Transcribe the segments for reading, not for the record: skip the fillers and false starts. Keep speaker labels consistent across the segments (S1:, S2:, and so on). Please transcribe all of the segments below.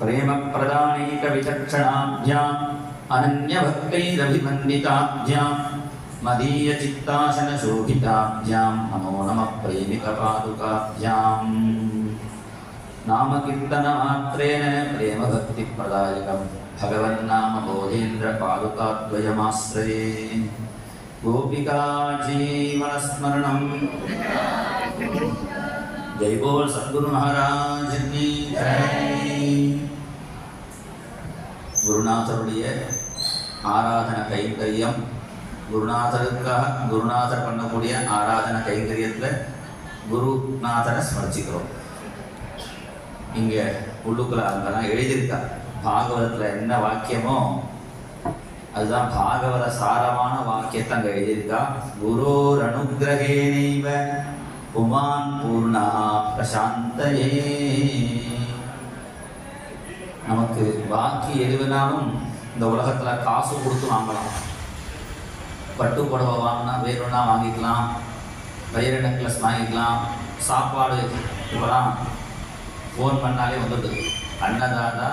S1: प्रेम प्रदानैक विचक्षणाभ्याम् अनन्यभक्तैरभिमन्डिताभ्याम् मदीय चित्तासन शोभिताभ्याम् नमो नमः प्रेमिकपादुकाभ्याम् नाम कीर्तन मात्रेण प्रेम भक्ति प्रदायकं भगवन्नाम बोधेन्द्र पादुकाद्वयमाश्रये गोपिका जीवन स्मरणं जय बोल सद्गुरु महाराज की जय। குருநாதருடைய ஆராதன கைங்கரியம், குருநாதர் பண்ணக்கூடிய ஆராதன கைங்கரியத்தில் குருநாதரை ஸ்மரிச்சுக்கிறோம். இங்கே உள்ளுக்குள்ள அங்கெல்லாம் எழுதியிருக்கா. பாகவதத்தில் என்ன வாக்கியமோ அதுதான் பாகவத சாரமான வாக்கியத்தை அங்கே எழுதியிருக்கா. குரோர் அனுகிரகேனைவ புமான் பூர்ணா பிரசாந்தயே. நமக்கு பாக்கி எதுனாலும் இந்த உலகத்தில் காசு கொடுத்து வாங்கலாம். பட்டு புடவை வாங்கினா வேணும்னா வாங்கிக்கலாம், வயிறு நெக்லஸ் வாங்கிக்கலாம், சாப்பாடு இப்போலாம் ஃபோன் பண்ணாலே வந்துடுது. அன்னதாதா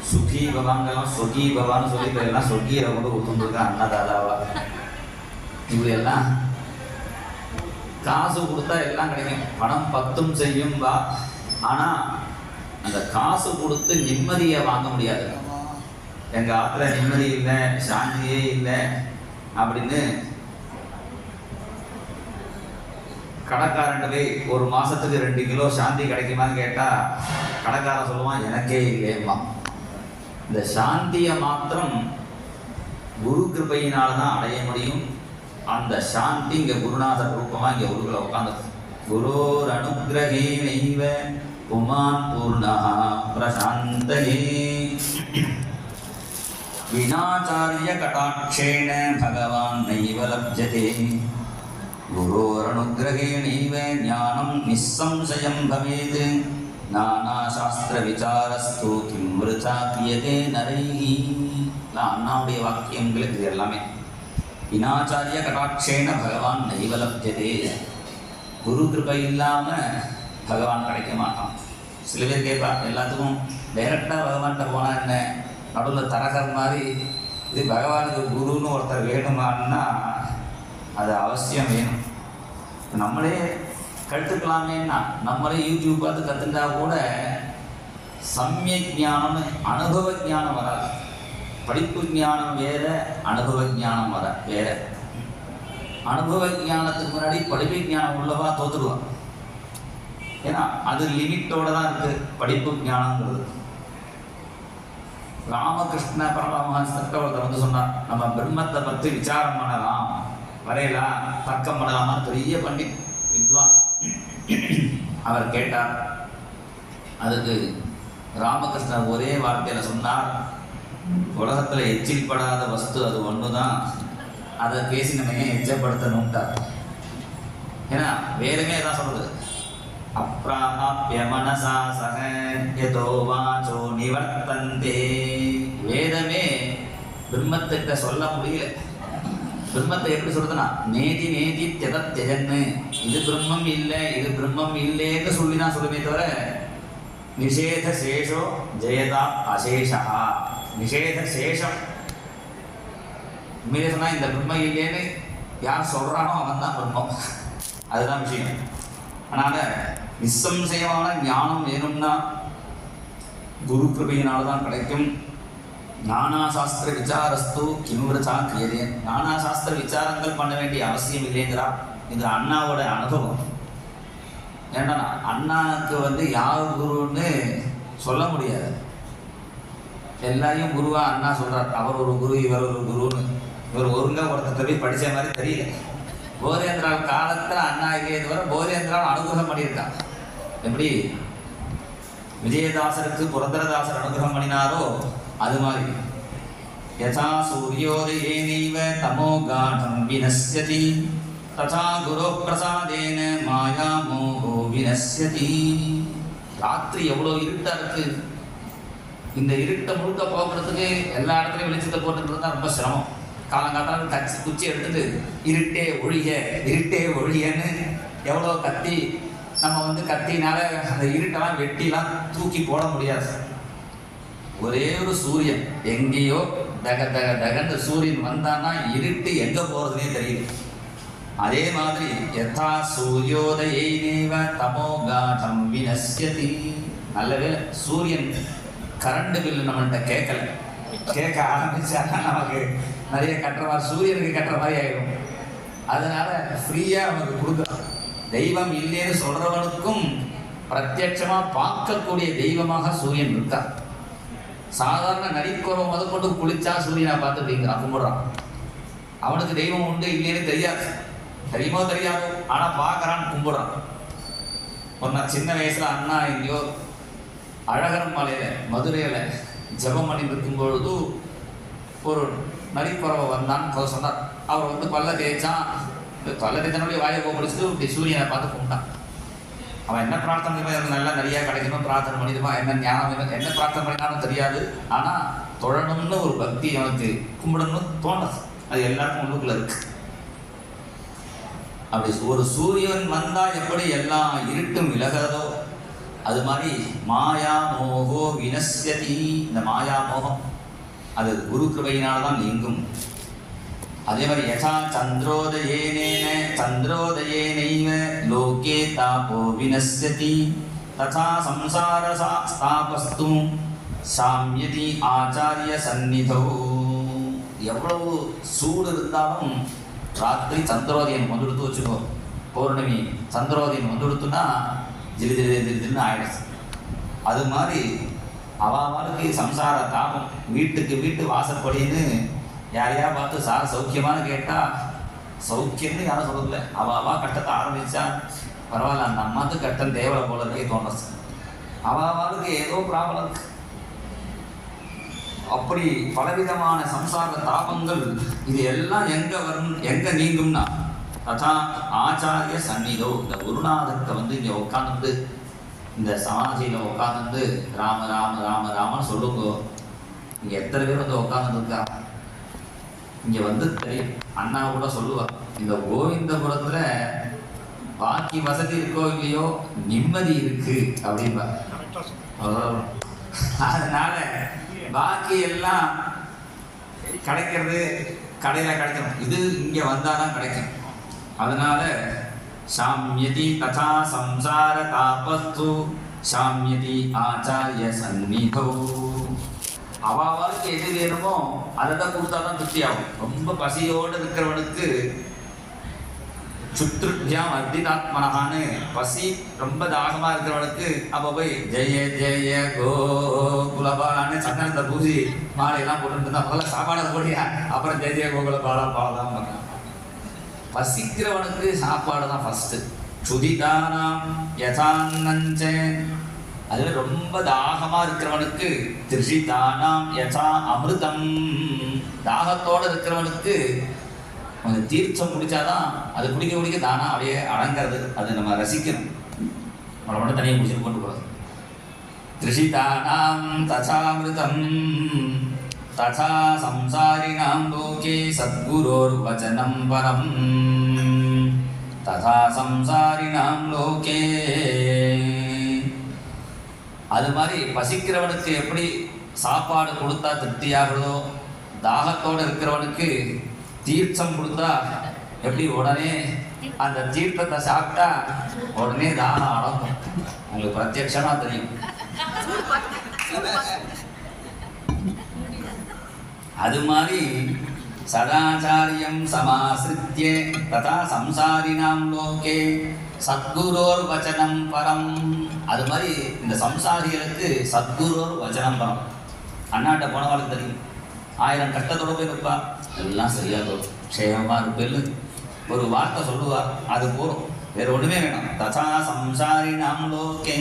S1: சுகி பவாங்கெல்லாம் சொகி பவான்னு சொல்லி எல்லாம் சொகியை கொண்டு கொடுத்துருக்கா அன்னதாதாவா. இப்படியெல்லாம் காசு கொடுத்தா எல்லாம் கிடைக்கும். பணம் பத்தும் செய்யும் வா. ஆனால் அந்த காசு கொடுத்து நிம்மதியை வாங்க முடியாது. எங்கள் ஆற்றுல நிம்மதி இல்லை, சாந்தியே இல்லை அப்படின்னு கடைக்காரன்ட்டு போய் ஒரு மாதத்துக்கு 2 கிலோ சாந்தி கிடைக்குமான்னு கேட்டால் கடைக்காரன் சொல்லுவான் எனக்கே இல்லையம்மா. இந்த சாந்தியை மாத்திரம் குரு கிருபையினால் தான் அடைய முடியும். அந்த சாந்தி இங்கே குருநாதர் ரூபமாக இங்கே உருகுல உட்காந்து குரோர் அனுகிரகேனைவ புமான் பூர்ணா பிரசாந்தயே வினாச்சாரிய கடாட்சேன பகவான் நைவ லப்யதே குரோரனுகிரகேணைவ ஞானம் நிஸ்சம்சயம் பவேத் நானாசாஸ்திர விசாரஸ்து கிம் விருதா கிரியதே நரைஹி. அண்ணாவுடைய வாக்கியங்களுக்கு இது எல்லாமே. வினாச்சாரிய கடாட்சேன பகவான் நைவ லப்யதே. குரு கிருபை இல்லாமல் பகவான் கிடைக்க மாட்டான். சில பேர் கேட்பா, எல்லாத்துக்கும் டைரக்டாக பகவான்கிட்ட போனால் என்ன, நடுவில் தரகர் மாதிரி இது பகவானுக்கு குருன்னு ஒருத்தர் வேணுமான்னா அது அவசியம் வேணும். நம்மளே கற்றுக்கலாமேன்னா நம்மளே யூடியூப் பார்த்து கற்றுட்டா கூட சமயக் ஞானம் அனுபவ ஞானம் வராது. படிப்பு ஞானம் வேற, அனுபவ ஞானம் வேற. அனுபவ ஞானத்துக்கு முன்னாடி படிப்பு ஞானம் உள்ளவா தோத்துடுவான். ஏன்னா அது லிமிட்டோட தான் இருக்குது படிப்பு ஞானங்கிறது. ராமகிருஷ்ண பரமஹம்சர் ஒருத்தர் வந்து சொன்னார், நம்ம பிரம்மத்தை பற்றி விசாரம் பண்ணலாம், வரையலாம், தர்க்கம் பண்ணலாமா. பெரிய பண்டிட் வித்வான். அவர் கேட்டார். அதுக்கு ராமகிருஷ்ணர் ஒரே வார்த்தையில் சொன்னார், உலகத்தில் எச்சில் படாத வஸ்து அது ஒன்று தான், அதை பேசி நம்ம ஏன் எச்சப்படுத்தணும்ட்டார். ஏன்னா வேறுமே தான் சொல்றது. அப்ராப்ய மனசா சக யதோ வாசோ நிவர்த்தந்தே. வேதமே பிரம்மத்திட்ட சொல்ல முடியல. பிரம்மத்தை எப்படி சொல்றதுன்னா நேதி நேதி தியதத்யஜன்னு, இது பிரம்மம் இல்லை இது பிரம்மம் இல்லைன்னு சொல்லி தான் சொல்லுமே தவிர நிஷேத சேஷோ ஜெயதா அசேஷா. நிஷேத சேஷம் உண்மையிலே சொன்னா இந்த பிரம்மம் இல்லைன்னு யார் சொல்றானோ அவன் தான் பிரம்மம். அதுதான் விஷயம். அதனால நிசம்சயமான ஞானம் வேணும்னா குரு கிருபையினால தான் கிடைக்கும். நானாசாஸ்திர விசாரஸ்து கிம்விரதா கிரியதே. நானாசாஸ்திர விசாரங்கள் பண்ண வேண்டிய அவசியம் இல்லைங்கிறா. இது அண்ணாவோட அனுபவம். ஏன்னா அண்ணாவுக்கு வந்து யார் குருன்னு சொல்ல முடியாது. எல்லாரையும் குருவா அண்ணா சொல்றார். அவர் ஒரு குரு, இவர் ஒரு குருன்னு. இவர் ஒருங்க ஒருத்தர் போய் படித்த மாதிரி தெரியல. போதேந்திரால் காலத்தில் அண்ணா இல்லையே தவிர போதேந்திரால் அனுகிரகம் பண்ணியிருக்கான். எப்படி விஜயதாசருக்கு புரந்தரதாசர் அனுகிரகம் பண்ணினாரோ அது மாதிரி. யதா சூரியோதயேனைவ தமோ காடம் வினஸ்யதி ததா குரு பிரசாதேன மாயா மோகோ வினஸ்யதி. ராத்திரி எவ்வளோ இருட்டா இருக்கு. இந்த இருட்டை முழுக்க போக்குறதுக்கு எல்லா இடத்துலையும் வெளிச்சத்தை போட்டுட்டு தான் ரொம்ப சிரமம். காலங்காத்தாலும் குச்சி எடுத்துட்டு இருட்டே ஒழியன்னு எவ்வளோ கத்தி நம்ம வந்து கத்தினால அந்த இருட்டெல்லாம் வெட்டிலாம் தூக்கி போட முடியாது. ஒரே ஒரு சூரியன், எங்கேயோ தக தக தகன்னு சூரியன் வந்தான்னா இருட்டு எங்க போறதுனே தெரியுது. அதே மாதிரி யதா சூரியோதயேனேவ தமோகாடம் வினஸ்யதி. நல்லவே சூரியன் கரண்ட் பில்லு நம்மள்கிட்ட கேட்க ஆரம்பிச்சாங்கன்னா நமக்கு நிறைய கட்டுற மாதிரி, சூரியனுக்கு கட்டுற மாதிரி ஆயிடும். அதனால ஃப்ரீயா நமக்கு கொடுக்கலாம். தெய்வம் இல்லைன்னு சொல்றவனுக்கும் பிரத்யட்சமா பார்க்கக்கூடிய தெய்வமாக சூரியன் இருக்கான். சாதாரண நடிக்கிறவன் முதற்கொண்டு குளிச்சா சூரியனை பார்த்து அப்படிங்கிறான், கும்பிடுறான். அவனுக்கு தெய்வம் உண்டு இல்லைன்னு தெரியாது, தெரியுமோ தெரியாதோ, ஆனா பார்க்கறான், கும்பிடுறான். ஒரு நான் சின்ன வயசுல அண்ணா எங்கேயோ அழகர் மலையில மதுரையில ஜெபம் பண்ணி இருக்கும் பொழுது ஒரு நரிக்குறவை வந்தான்னு சொன்னார். அவர் வந்து பல்ல தேய்ச்சான், பல்ல தேய்ச்சனுடைய வாயை போடிச்சுட்டு இப்படி சூரியனை பார்த்து கும்பிட்டான். அவன் என்ன பிரார்த்தனை எனக்கு நல்லா நிறையா கிடைக்கணும் பிரார்த்தனை பண்ணிடுமா, என்ன ஞானம் என்ன பிரார்த்தனை பண்ணினாலும் தெரியாது. ஆனால் தொழணும்னு ஒரு பக்தி அவனுக்கு, கும்பிடணும்னு தோணுது. அது எல்லாருக்கும் உள்ளுக்குள்ள இருக்கு. அப்படி ஒரு சூரியன் வந்தா எப்படி எல்லா இருட்டும் விலகிறதோ அது மாதிரி மாயா மோகோ வினஸ்யதி. இந்த மாயா மோகம் அது குரு கிருபையினால்தான் நீங்கும். அதே மாதிரி யதா சந்திரோதயேனைவ லோகே தாபோ வினஸ்யதி ததா சம்சார தாபஸ்து சாம்யதி ஆச்சாரிய சந்நிதோ. எவ்வளவு சூடு இருந்தாலும் ராத்திரி சந்திரோதயம் வந்துடுத்து வச்சுக்கோ, பௌர்ணமி சந்திரோதயம் வந்துடுத்துன்னா ஜிலி ஜிலி ஜிலின்னு ஆயிடுச்சு. அது மாதிரி அவளுக்கு சம்சார தாபம், வீட்டு வாசப்படின்னு யாரையா பார்த்து சார் சௌக்கியமானு கேட்டா சௌக்கியம்னு யாரும் சொல்லல. அவா கட்டத்தை ஆரம்பிச்சா பரவாயில்ல, அந்த அம்மாவுக்கு கட்டம் தேவலை போல இருக்கே தோணுச்சு. அவளுக்கு ஏதோ ப்ராப்ளம் இருக்கு. அப்படி பலவிதமான சம்சார தாபங்கள் இது எல்லாம் எங்க வரும், எங்க நீங்கும்னா ததா ஆச்சாரிய சந்நிதோ. இந்த குருநாதத்தை வந்து இங்க உட்காந்துட்டு இந்த சமாதியில உட்காந்து ராம ராம ராம ராமன்னு சொல்லுங்க. இங்க எத்தனை பேர் வந்து உட்காந்து இருக்காங்க. இங்க வந்து தெரியும், அண்ணா கூட சொல்லுவா, இந்த கோவிந்தபுரத்துல பாக்கி வசதி இருக்கோ இல்லையோ நிம்மதி இருக்கு அப்படின்பா. அதனால பாக்கி எல்லாம் கிடைக்கிறது கடையில கிடைக்கணும், இது இங்க வந்தாதான் கிடைக்கும். அதனால சாம்யதி ததா சம்சார தாபஸ்து சாம்யதி ஆச்சாரிய சந்நிதோ. அவளுக்கு எது வேணுமோ அதை தான் கொடுத்தாதான் திருப்தி ஆகும். ரொம்ப பசியோடு இருக்கிறவனுக்கு சுற்றுபியாம் அர்த்திதாத்மனகான்னு, பசி ரொம்ப தாகமா இருக்கிறவனுக்கு அப்ப போய் ஜெய ஜெய கோகுலபாலான்னு சந்தனத்தை பூசி மாலையெல்லாம் போட்டு இருந்தா முதல்ல சாப்பாடை போடியா, அப்புறம் ஜெய ஜெய கோகுலபாலா பாலாம் பண்ணான். பசிக்கிறவனுக்கு சாப்பாடு தான் ஃபர்ஸ்ட். சுதிதானாம் யதான்னஞ்ச. அதுல ரொம்ப தாகமா இருக்கிறவனுக்கு திருஷிதானாம் யதா அமிர்தம். தாகத்தோட இருக்கிறவனுக்கு கொஞ்சம் தீர்த்தம் குடிச்சாதான் அது குடிக்க குடிக்க தானா அப்படியே அடங்கிறது. அது நம்ம ரசிக்கணும், நம்மளை மட்டும் தனியாக குடிச்சுட்டு கொண்டு போகிறது. திருஷிதானாம் தசாமிருதம் ததா சம்சாரிணாம் லோகே சத்குரோர் வசனம் பரம். ததா சம்சாரிணாம் லோகே. அது மாதிரி பசிக்கிறவனுக்கு எப்படி சாப்பாடு கொடுத்தா திருப்தியாகிறதோ, தாகத்தோடு இருக்கிறவனுக்கு தீர்த்தம் கொடுத்தா எப்படி உடனே அந்த தீர்த்தத்தை சாப்பிட்டா உடனே தாகம் அடங்கும். உங்களுக்கு பிரத்யட்சமா தெரியும். அது மாதிரி சதாச்சாரியம் சமாசிரித்ய ததா சம்சாரிணாம் லோகே சத்குரோர் வச்சனம் பரம். அது மாதிரி இந்த சம்சாரிகளுக்கு சத்குரோர் வச்சனம் பரம். அண்ணாட்ட போனவாளுக்கு தெரியும், 1000 கட்டத்தோடு போய் இருப்பா, எல்லாம் சரியாக க்ஷேமமா இருப்பேன்னு ஒரு வார்த்தை சொல்லுவார், அது போதும், வேற ஒண்ணுமே வேணும். ததா சம்சாரிணாம் லோகே.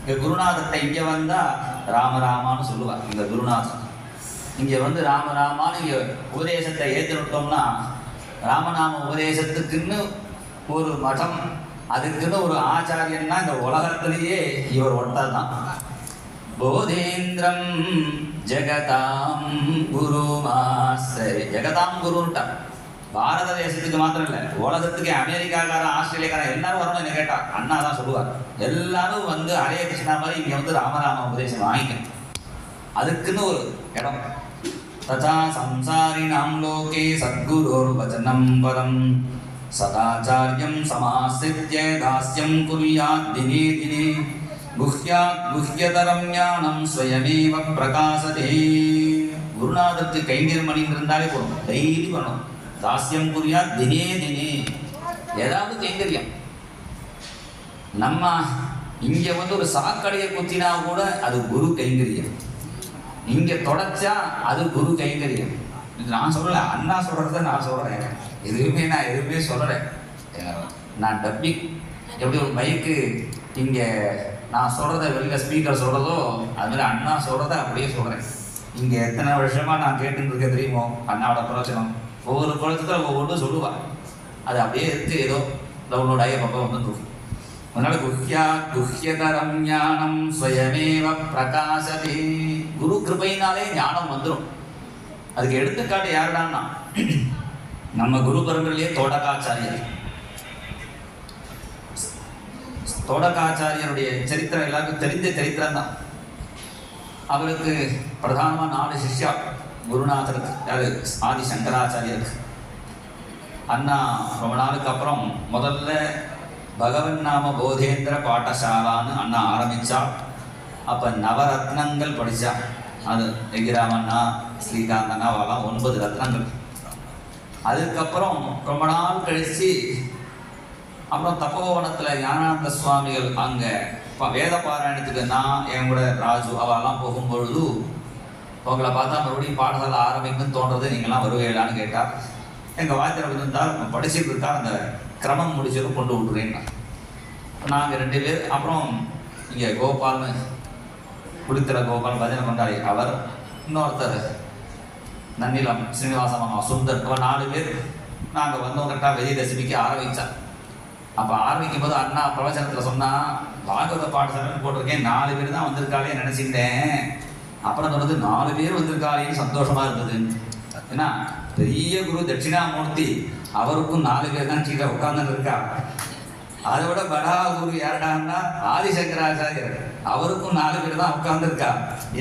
S1: இங்க குருநாதத்தை இங்க வந்தா ராமராமான்னு சொல்லுவார். இந்த குருநாதன் இங்க வந்து ராமராமான்னு இங்க உபதேசத்தை ஏற்றுட்டோம்னா, ராமநாம உபதேசத்துக்குன்னு ஒரு மடம், அதுக்குன்னு ஒரு ஆச்சாரியன்னா இந்த உலகத்திலேயே இவர் ஒருத்தர் தான். போதேந்திரம் ஜெகதாம் குரு மாஸ்டர். ஜெகதாம் குருன்ட்டார். பாரத தேசத்துக்கு மாத்திரம் இல்லை, உலகத்துக்கு அமெரிக்காக்காரன் ஆஸ்திரேலியாக்காரன் எல்லாரும் வரணும் என்ன கேட்டா அண்ணா தான் சொல்லுவார். எல்லாரும் வந்து ஹரே கிருஷ்ணா மாதிரி இங்க வந்து ராமராம உபதேசம் வாங்கிக்கணும். அதுக்குன்னு ஒரு இடம். ததா சம்சாரிணாம் லோகே சத்குரோர் வசனம் பரம் சதாச்சாரியம் சமாசித்ய தாஸ்யம் குர்யாத் தினே தினே குஹ்யாத் குஹ்யதரம் ஞானம் ஸ்வயமேவ பிரகாசதே. குருநாதருக்கு கைங்கரியம் பண்ணிட்டு இருந்தாலே போதும், டெய்லி பண்ணணும். தாஸ்யம் குர்யாத் தினே தினே, ஏதாவது கைங்கரியம். நம்ம இங்க ஒரு சாக்கடையை குத்தினா கூட அது குரு கைங்கரியம், இங்க தொடச்சா அது குரு கைங்கரியம். இது நான் சொல்லல, அண்ணா சொல்றத நான் சொல்றேன். நான் எதுவுமே சொல்றேன். நான் டப்பிங் எப்படி ஒரு பைக்கு இங்க நான் சொல்றத வெளியில ஸ்பீக்கர் சொல்றதோ அது மாதிரி அண்ணா சொல்றத அப்படியே சொல்றேன். இங்க எத்தனை வருஷமா நான் கேட்டுட்டு இருக்க தெரியுமோ அண்ணாவோட பிரச்சனம். ஒவ்வொரு குளத்துல ஒவ்வொன்றும் சொல்லுவா, அது அப்படியே எடுத்து ஏதோ டவுன்லோட் ஆகி பக்கம் வந்து. அதனால குஹ்யா குஹ்யதரம் ஞானம் ஸ்வயமேவ பிரகாசதே. குரு கிருபையினாலே ஞானம் வந்துடும். அதுக்கு எடுத்துக்காட்டு யாருடான்னா நம்ம குரு பரம்பரையிலேயே தோடகாச்சாரியர். தோடகாச்சாரியருடைய சரித்திரம் எல்லாருக்கும் தெரிஞ்ச சரித்திரம் தான். அவருக்கு பிரதானமா 4 சிஷ்யா குருநாதருக்கு. யாரு? ஆதி சங்கராச்சாரியருக்கு. அண்ணா ரொம்ப நாளுக்கு அப்புறம் முதல்ல பகவன் நாம போதேந்திர பாட்டசாலான்னு அண்ணா ஆரம்பிச்சா. அப்போ நவரத்னங்கள் படித்தா. அது வெங்கிராமண்ணா, ஸ்ரீகாந்தண்ணா, அவெல்லாம் 9 ரத்னங்கள். அதுக்கப்புறம் ரொம்ப நாள் கழித்து அப்புறம் தப்போவனத்தில் ஞானானந்த சுவாமிகள் அங்கே வேத பாராயணத்துக்கு நான் என் கூட ராஜு அவெல்லாம் போகும்பொழுது உங்களை பார்த்தா மறுபடியும் பாடசாலை ஆரம்பிக்குன்னு தோன்றது, நீங்களாம் வருவீங்களான்னு கேட்டார். எங்கள் வாத்தியார் இருந்தால் படிச்சுட்டு இருக்கா, அந்த கிரமம் முடிச்சதும் கொண்டு விட்டுறேன்னா. நாங்கள் 2 பேர். அப்புறம் இங்கே கோபால்னு குடித்திர கோபால் பஜனை கொண்டாடி அவர், இன்னொருத்தர் நன்னிலம் ஸ்ரீனிவாச மாமா சுந்தர், 4 பேர் நாங்கள் வந்தவங்கட்டா விஜயதசமிக்கு ஆரம்பித்தோம். அப்போ ஆரம்பிக்கும் போது அண்ணா பிரவச்சனத்தில் சொன்னால் பாகவத பாடசாலைன்னு போட்டிருக்கேன், 4 பேர் தான் வந்திருக்காளே நினச்சிட்டேன். அப்புறம் சொன்னது 4 பேர் வந்திருக்காளேன்னு சந்தோஷமாக இருந்தது. ஏன்னா பெரிய குரு தட்சிணாமூர்த்தி, அவருக்கும் 4 பேர் தான் கீழே உட்கார்ந்து இருக்கா. அதை விட படா குரு யாருடான்னா ஆதிசங்கராச்சாரியர், அவருக்கும் 4 பேர் தான் உட்கார்ந்துருக்கா.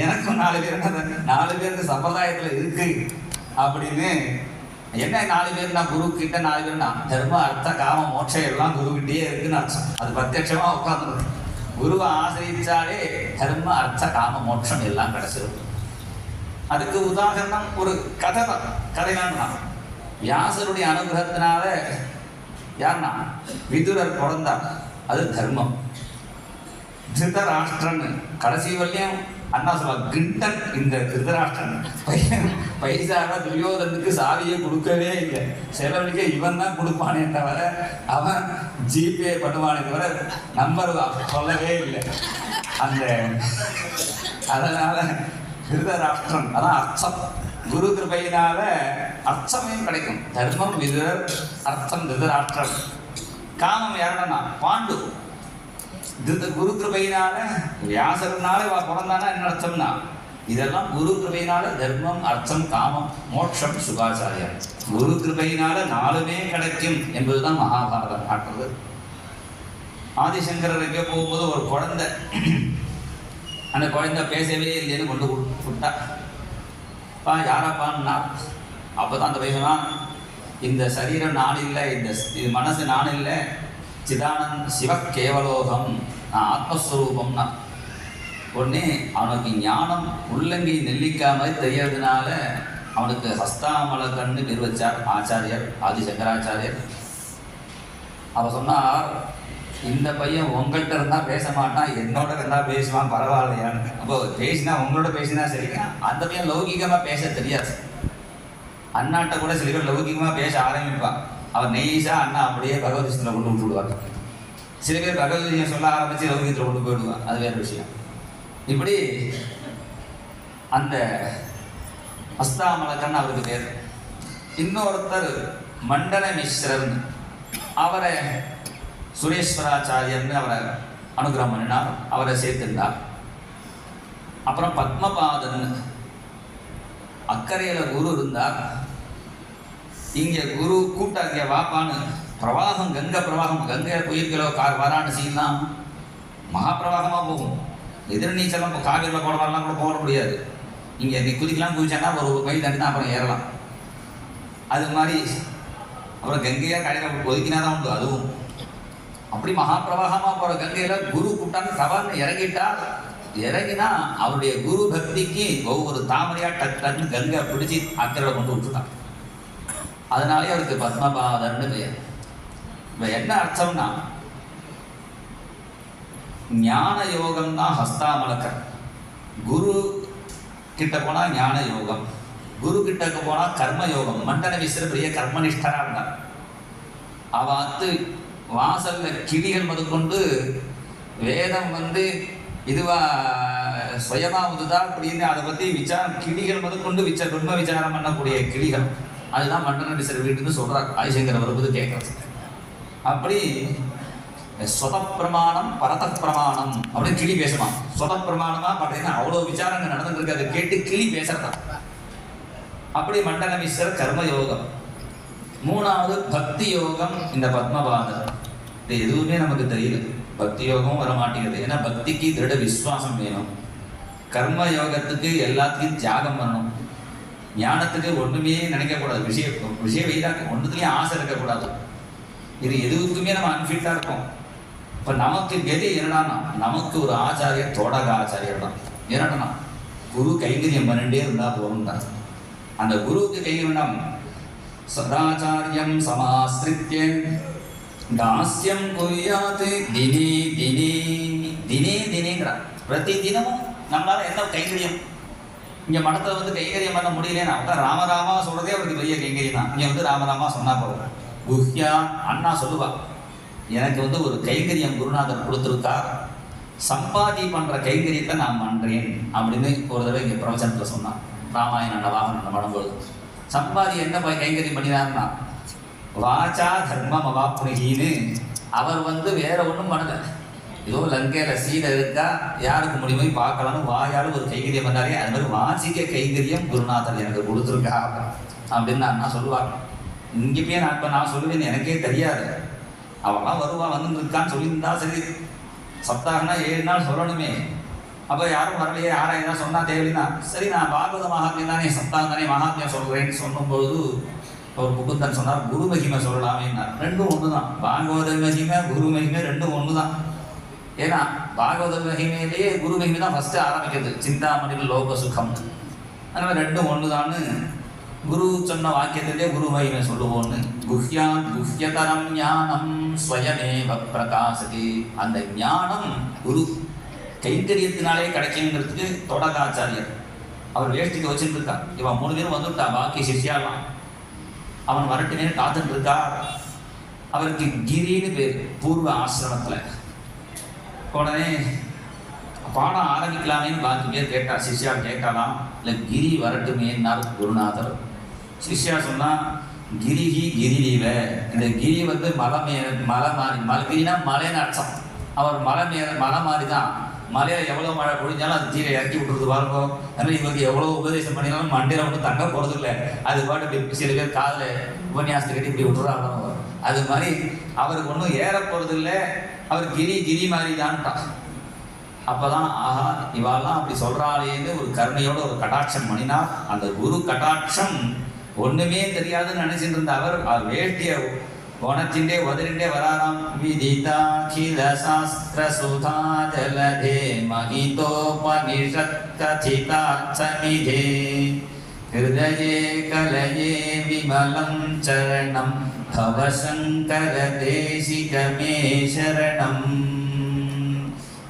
S1: எனக்கும் 4 பேர், 4 பேருக்கு சம்பிரதாயத்தில் இருக்கு அப்படின்னு. என்ன 4 பேர்னா குரு கிட்ட 4 பேர்னா தர்ம அர்த்த காம மோட்சம் எல்லாம் குருக்கிட்டே இருக்குன்னு அர்த்தம். அது பிரத்யட்சமா உட்கார்ந்துருக்கு. குருவை ஆசிரியிச்சாலே தர்ம அர்த்த காம மோட்சம் எல்லாம் கிடைச்சிருக்கு. அதுக்கு உதாரணம் ஒரு கதை தான். கதைதான் வியாசருடைய அனுகிரகத்தினால யாருன்னா விதுரர் பிறந்தார். அது தர்மம். திருதராஷ்டிரன் கடைசி வரையும் அண்ணா சொல்ல கிண்டன். இந்த திருதராஷ்டிரன் பைசாவை துரியோதனுக்கு சாவியை கொடுக்கவே இல்லை. செலவழிக்க இவன் தான் கொடுப்பானே தவிர அவன் ஜிபே பண்ணுவானே தவிர நம்பர் சொல்லவே இல்லை. அந்த அதனால திருதராஷ்டிரன் அதான் அர்த்தம். குரு கிருபையினால அர்த்தமையும் கிடைக்கும். தர்மம் விதுரர், அர்த்தம் திருதராஷ்டிரன். காமம் யாருன்னா பாண்டு. குரு கிருபையினால வியாசர்னால பிறந்தானா என்ன அர்த்தம்னா இதெல்லாம் குரு கிருபையினால தர்மம், அர்த்தம், காமம், மோட்சம், சுகாச்சாரியம். குரு கிருபையினால 4மே கிடைக்கும் என்பதுதான் மகாபாரதம் காட்டுறது. ஆதிசங்கரருக்கு போகும்போது ஒரு குழந்தை, அந்த குழந்தை பேசவே இல்லைன்னு கொண்டு விட்டா. யாரப்பான்னா அப்போதான் அந்த பையனா, இந்த சரீரம் நான் இல்லை, இது மனசு நான் இல்லை, சிதானந்த் சிவ கேவலோகம், நான் ஆத்மஸ்வரூபம்னா. உடனே அவனுக்கு ஞானம் உள்ளங்கை நெல்லிக்காய் மாதிரி தெரியறதுனால அவனுக்கு ஹஸ்தாமல கண்ணு நிர்வச்சார் ஆச்சாரியர் ஆதிசங்கராச்சாரியர். அவ சொன்னார், இந்த பையன் உங்கள்கிட்ட இருந்தால் பேச மாட்டான், என்னோட இருந்தால் பேசுவான், பரவாயில்லையான்னு. அப்போ பேசினா உங்களோட பேசினா சரிங்க. அந்த பையன் லௌகிகமாக பேச தெரியாது. அண்ணாட்ட கூட சில பேர் லௌகிகமாக பேச ஆரம்பிப்பான். அவர் நெய்ஸா அண்ணா அப்படியே பகவத்கீதையில் கொண்டு விட்டுடுவார். சில பேர் பகவத்கீதையை சொல்ல ஆரம்பித்து லௌகிகத்தில் கொண்டு போயிடுவான், அது வேறு விஷயம். இப்படி அந்த ஹஸ்தாமலக்கன் அவருக்கு பேர். இன்னொருத்தர் மண்டல மிஸ்ரன், அவரை சுரேஸ்வராச்சாரியர்னு அவரை அனுகிரகம் பண்ணினார், அவரை சேர்த்துட்டார். அப்புறம் பத்மபாதன், அக்கறையில் குரு இருந்தார். இங்கே குரு கூட்டாங்க வாப்பான்னு பிரவாகம், கங்கை பிரவாகம், கங்கை புயல்களோ வாராணசிலாம் மகா பிரவாகமாக போகும். எதிர்நீச்சலாம் இப்போ காவிரியில் போடுறதெல்லாம் கூட போட முடியாது. இங்கே நீ குதிச்சேன்னா ஒரு மைல் தாண்டி தான் அப்புறம் ஏறலாம். அது மாதிரி அப்புறம் கங்கையாக கடையில் ஒதுக்கினா தான் உண்டு. அதுவும் அப்படி மகாபிரவாகமாக போகிற கங்கையில் குரு கூட்டான்னு தவறுன்னு இறங்கினா அவருடைய குரு பக்திக்கு ஒவ்வொரு தாமரையாக டக்குன்னு கங்கை பிடிச்சி அக்கறையில் கொண்டு விட்டுட்டான். அதனாலே அவருக்கு பத்மபாதர்னு பெயர். இப்போ என்ன அர்த்தம்னா, ஞான யோகம் தான் ஹஸ்தாமலக்கர். குரு கிட்ட போனால் ஞான யோகம், குரு கிட்டக்கு போனால் கர்ம யோகம். மண்டன மிஸ்ரர் பெரிய கர்மனிஷ்டராக இருந்தார். அவ வாசல்ல கிளிகள் முதற்கொண்டு வேதம் இதுவா சுயமா வந்துதா அப்படின்னு அதை பற்றி கிளிகள் முதற்கொண்டு பிரம்ம விசாரம் பண்ணக்கூடிய கிளிகள். அதுதான் மண்டன மிஸ்ரர் வீட்டுன்னு சொல்றார் ஆதிசங்கர் வரும்போது கேட்கறது. அப்படி சொத பிரமாணம் பரத பிரமாணம் அப்படின்னு கிளி பேசுமா. சொத பிரமாணமா பார்த்தீங்கன்னா அவ்வளோ விசாரங்கள் நடந்துட்டு இருக்கு, அதை கேட்டு கிளி பேசுறதா. அப்படி மண்டல மிஸ்ரர் கர்ம யோகம். மூணாவது பக்தி யோகம். இந்த பத்மபாதர் இது எதுவுமே நமக்கு தெரியல. பக்தி யோகமும் வர மாட்டேங்குது. ஏன்னா பக்திக்கு திருட விசுவாசம் வேணும். கர்ம யோகத்துக்கு எல்லாத்துக்கும் தியாகம் பண்ணணும். ஞானத்துக்கு ஒன்றுமே நினைக்கக்கூடாது. விஷய வைராக்கம் ஒன்றுத்துலேயும் ஆசை இருக்கக்கூடாது. இது எதுவுக்குமே நம்ம அன்ஃபிட்டாக இருக்கோம். இப்போ நமக்கு கதி என்னடானா, நமக்கு ஒரு ஆச்சாரியர் தோடக ஆச்சாரியர் தான். என்னடனா குரு கைங்கரியம் பண்ணிட்டே இருந்தால் போகும் தான். அந்த குருவுக்கு கைங்கரியம் சதாச்சாரியம் சமாஸ்திரித்யன் தாஸ்யம் குறியாத்து தினே தினே தினே தினேங்கிறார். பிரதி தினமும் நம்மளால என்ன கைங்கரியம். இங்கே மடத்தில் கைங்கரியம் பண்ண முடியலன்னா அவன் ராமராமா சொல்றதே அவருக்கு பெரிய கைங்கரியம் தான். இங்கே ராமராமா சொன்னா போதும். குஹ்யா அண்ணா சொல்லுவா, எனக்கு ஒரு கைங்கரியம் குருநாதர் கொடுத்துருக்கா, சம்பாதி பண்ற கைங்கரியத்தை நான் பண்றேன் அப்படின்னு ஒரு தடவை இங்கே பிரவச்சனத்தில் சொன்னான். ராமாயண நவாகன பண்ணும்போது சம்பாதி என்ன கைங்கரியம் பண்ணினார்னா, வாச்சா தர்மம் அவாப்புனிகின்னு அவர் வேற ஒன்றும் பண்ணல. ஏதோ லங்கையில சீதை இருக்கா, யாருக்கு முடியுமோ பார்க்கலான்னு வாயாலும் ஒரு கைங்கரியம் பண்ணாரே, அது மாதிரி வாசிக்க கைங்கரியம் குருநாதர் எனக்கு கொடுத்துருக்கா அப்படின்னு அண்ணா சொல்லுவாங்க. இங்கே போய் நான் சொல்லுவேன்னு எனக்கே தெரியாது. அவெல்லாம் வருவா இருக்கான்னு சொல்லியிருந்தா சரி. சப்தாகனா 7 நாள் சொல்லணுமே. அப்போ யாரும் வரலையே, யாராவது ஏதாவது சொன்னால் தேவையில்லைன்னா சரி நான் பாகவத மகாத்மியம் தானே சப்தாகம் தானே மகாத்மியம் சொல்கிறேன்னு சொல்லும்போது ஒரு முகுந்தன் சொன்னார், குரு மகிமை சொல்லலாமேன்னார். ரெண்டும் ஒன்று தான். பாகவத மகிமை குரு மகிமை ரெண்டும் ஒன்று தான். ஏன்னா பாகவத மகிமையிலேயே குரு மகிமை தான் ஃபஸ்ட்டு ஆரம்பிக்கிறது. சிந்தாமணியில் லோக சுகம். அதனால் ரெண்டும் ஒன்று தான்னு குரு சொன்ன வாக்கியத்திலே குரு மகிமை சொல்லுவோன்னு. குஹ்யான் குஹ்யதரம் ஞானம் ஸ்வயமேவ பிரகாசதி. அந்த ஞானம் குரு கைங்கரியத்தினாலே கிடைக்குங்கிறதுக்கு தோடகாச்சாரியர் அவர் வேஷ்டிக்கு வச்சுட்டு இருக்கா. இவன் 3 பேரும் வந்துட்டா, பாக்கி சிஷ்யாலாம் அவன் வரட்டுமே காத்துட்டு இருக்கா. அவருக்கு கிரின்னு பேர் பூர்வ ஆசிரமத்தில். உடனே பாடம் ஆரம்பிக்கலாமேன்னு பாக்கி பேர் கேட்டா, சிஷ்யா கேட்கலாம். இல்லை கிரி வரட்டுமேன்னார் குருநாதர். சிஷ்யா சொன்னா, கிரிஹி கிரிலீவ. இந்த கிரி மலை மாறி கிரினா மலைன்னு அர்த்தம். அவர் மலை மாறி தான். மலையில் எவ்வளோ மழை பொழிஞ்சாலும் அது கீழே இறக்கி விட்டுறது பாருங்க. அதனால் இவருக்கு எவ்வளோ உபதேசம் பண்ணினாலும் மண்டையில் ஒன்றும் தங்க போகிறது இல்லை. அது பாட்டு சில பேர் காதில் உபன்யாசத்தை கட்டி இப்படி விட்டுறாங்க. அது மாதிரி அவருக்கு ஒன்றும் ஏற போகிறது இல்லை. அவர் கிரி மாதிரி தான்ட்டான். அப்போதான் ஆஹா இவாலாம் அப்படி சொல்கிறாளேன்னு ஒரு கருணையோட ஒரு கடாட்சம் பண்ணினா. அந்த குரு கடாட்சம் ஒன்றுமே தெரியாதுன்னு நினைச்சிட்டு இருந்த அவர் வேட்டிய உணர்ச்சிண்டே உதறிண்டே வராராம். விதிதாகில சாஸ்திர சுதா ஜலதே மகிதோபனிஷத் கதிதார்த்தநிதே ஹிருதயே கலயே விமலம் சரணம் பவசங்கர தேசிகமே சரணம்.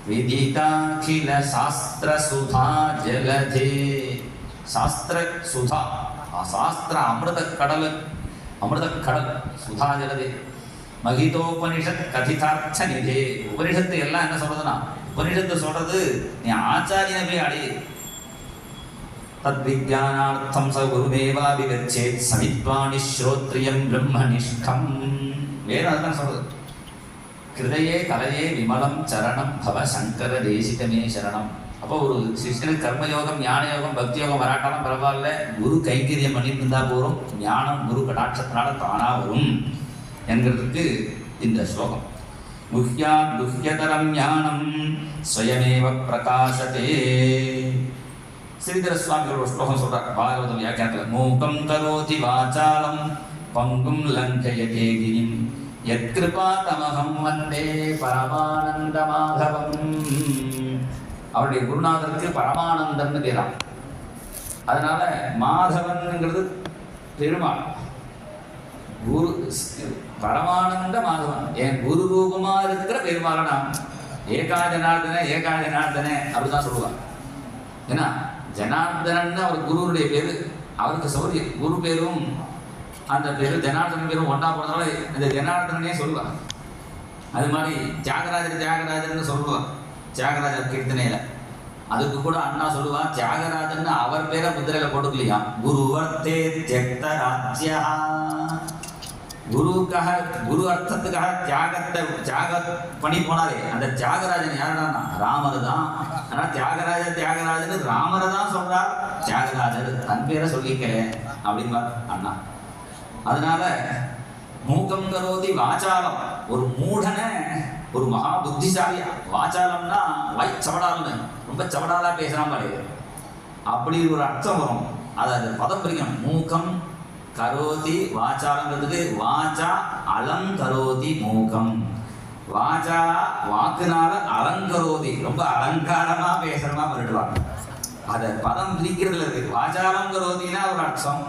S1: விதிதாகில சாஸ்திர சுதா ஜலதே. சாஸ்திர சுதா, சாஸ்திர அமிர்த கடல் சுதா ஜலதே. மகிதோபனிஷத் கதிதார்த்த நிதே. உபனிஷத்து எல்லாம் என்ன சொல்றதுன்னா, உபனிஷத்து சொல்றது நீ ஆச்சாரியனை போய் அடி. தத் விஜானார்த்தம் ச குருதேவா விகச்சேத் சமித்வாணி ஸ்ரோத்ரியம் பிரம்மனிஷ்டம். வேறு அதுதான் சொல்றது. ஹிருதயே கலையே விமலம் சரணம் பவ சங்கர தேசிகமே சரணம். அப்போ ஒரு சிஷ்யனுக்கு கர்மயோகம் ஞான யோகம் பக்தி யோகம் வராட்டாலும் பரவாயில்ல, குரு கைங்கரியம் பண்ணிட்டு இருந்தா போறோம். ஞானம் குரு கடாட்சத்தினால தானா வரும் என்கிறதுக்கு இந்த ஸ்லோகம். குஹ்யாத் குஹ்யதரம் ஞானம் ஸ்வயமேவ பிரகாசதே. ஸ்ரீதர சுவாமிகள் ஒரு ஸ்லோகம் சொல்றார் பாகவதம் வியாக்கியானத்தில், மூகம் கரோதி வாசாலம் பங்கும் லங்கயதே கிரிம் யத்கிருபா தமகம் வந்தே பரமானந்த மாதவம். அவருடைய குருநாதருக்கு பரமானந்தம்னு பேராம். அதனால மாதவன்ங்கிறது பெருமாள், குரு பரமானந்த மாதவன், என் குரு ரூபமா இருக்கிற பெருமாளை நாம் ஏகாஜனார்தன ஏகாஜனார்தன அப்படிதான் சொல்லுவாங்க. ஏன்னா ஜனார்தனன் அவர் குருவுடைய பேரு, அவருக்கு சௌரியம் குரு பேரும் அந்த பேரு ஜனார்தனன் பேரும் ஒன்றா போனதால இந்த ஜனார்தனனே சொல்லுவாங்க. அது மாதிரி தியாகராஜர் தியாகராஜர்னு சொல்லுவாங்க தியாகராஜர் கீர்த்தனையில. அதுக்கு கூட அண்ணா சொல்லுவா, தியாகராஜன் அவர் பேரை முத்திரையில போட்டுக்கலையா, குருவர்த்தே தியக்த ராஜ்யா, குருக்காக குரு அர்த்தத்துக்காக தியாக பண்ணி போனாரே அந்த தியாகராஜன் யாருன்னா ராமர் தான். ஆனா தியாகராஜன் ராமரை தான் சொல்றார், தியாகராஜர் தன் பேரை சொல்லிக்கல அப்படின்பார் அண்ணா. அதனால மூக்கம் கரோதி வாச்சாலம், ஒரு மூடனை ஒரு மகா புத்திசாலியா, வாச்சாலம்னா வாய் சவடால்னு ரொம்ப சவடாலா பேசுறான் பாரு, அப்படி ஒரு அர்த்தம் வரும். அதை அந்த பதம் பிரிக்கணும். மூக்கம் கரோதி வாச்சாலங்கிறதுக்கு வாச்சா அலங்கரோதி மூக்கம், வாச்சா வாக்குனால அலங்கரோதி ரொம்ப அலங்காரமா பேசுறமா பண்ணிடுவாங்க. அதை பதம் பிரிக்கிறதுல இருக்கு. வாச்சாலங்கரோதினா ஒரு அர்த்தம்,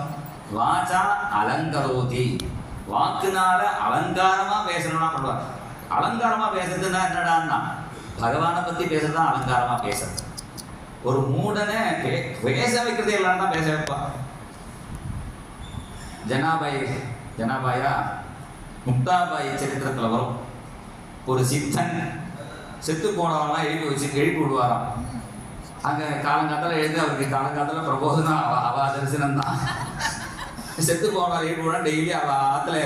S1: வாச்சா அலங்கரோதி வாக்குனால அலங்காரமா பேசணும்னா பண்ணுவாங்க. அலங்காரமா பேசுறதுன்னா என்னடான்னா பகவானை பத்தி பேசுறதுதான் அலங்காரமா பேசுறது. ஒரு மூடனை பேச வைக்கிறது எல்லாம் தான் பேச வைப்பா. ஜனாபாயா முக்தாபாய் சரித்திரத்துல வரும். ஒரு சித்தன் செத்து போனவெல்லாம் எழுப்பி விடுவாராம். அங்க காலங்காலத்தில் எழுதி அவருக்கு காலங்காலத்தில் பிரபோதனம் அவ தரிசனம் தான். செத்து போனவரை எழுப்பி விட டெய்லி அவ ஆத்துல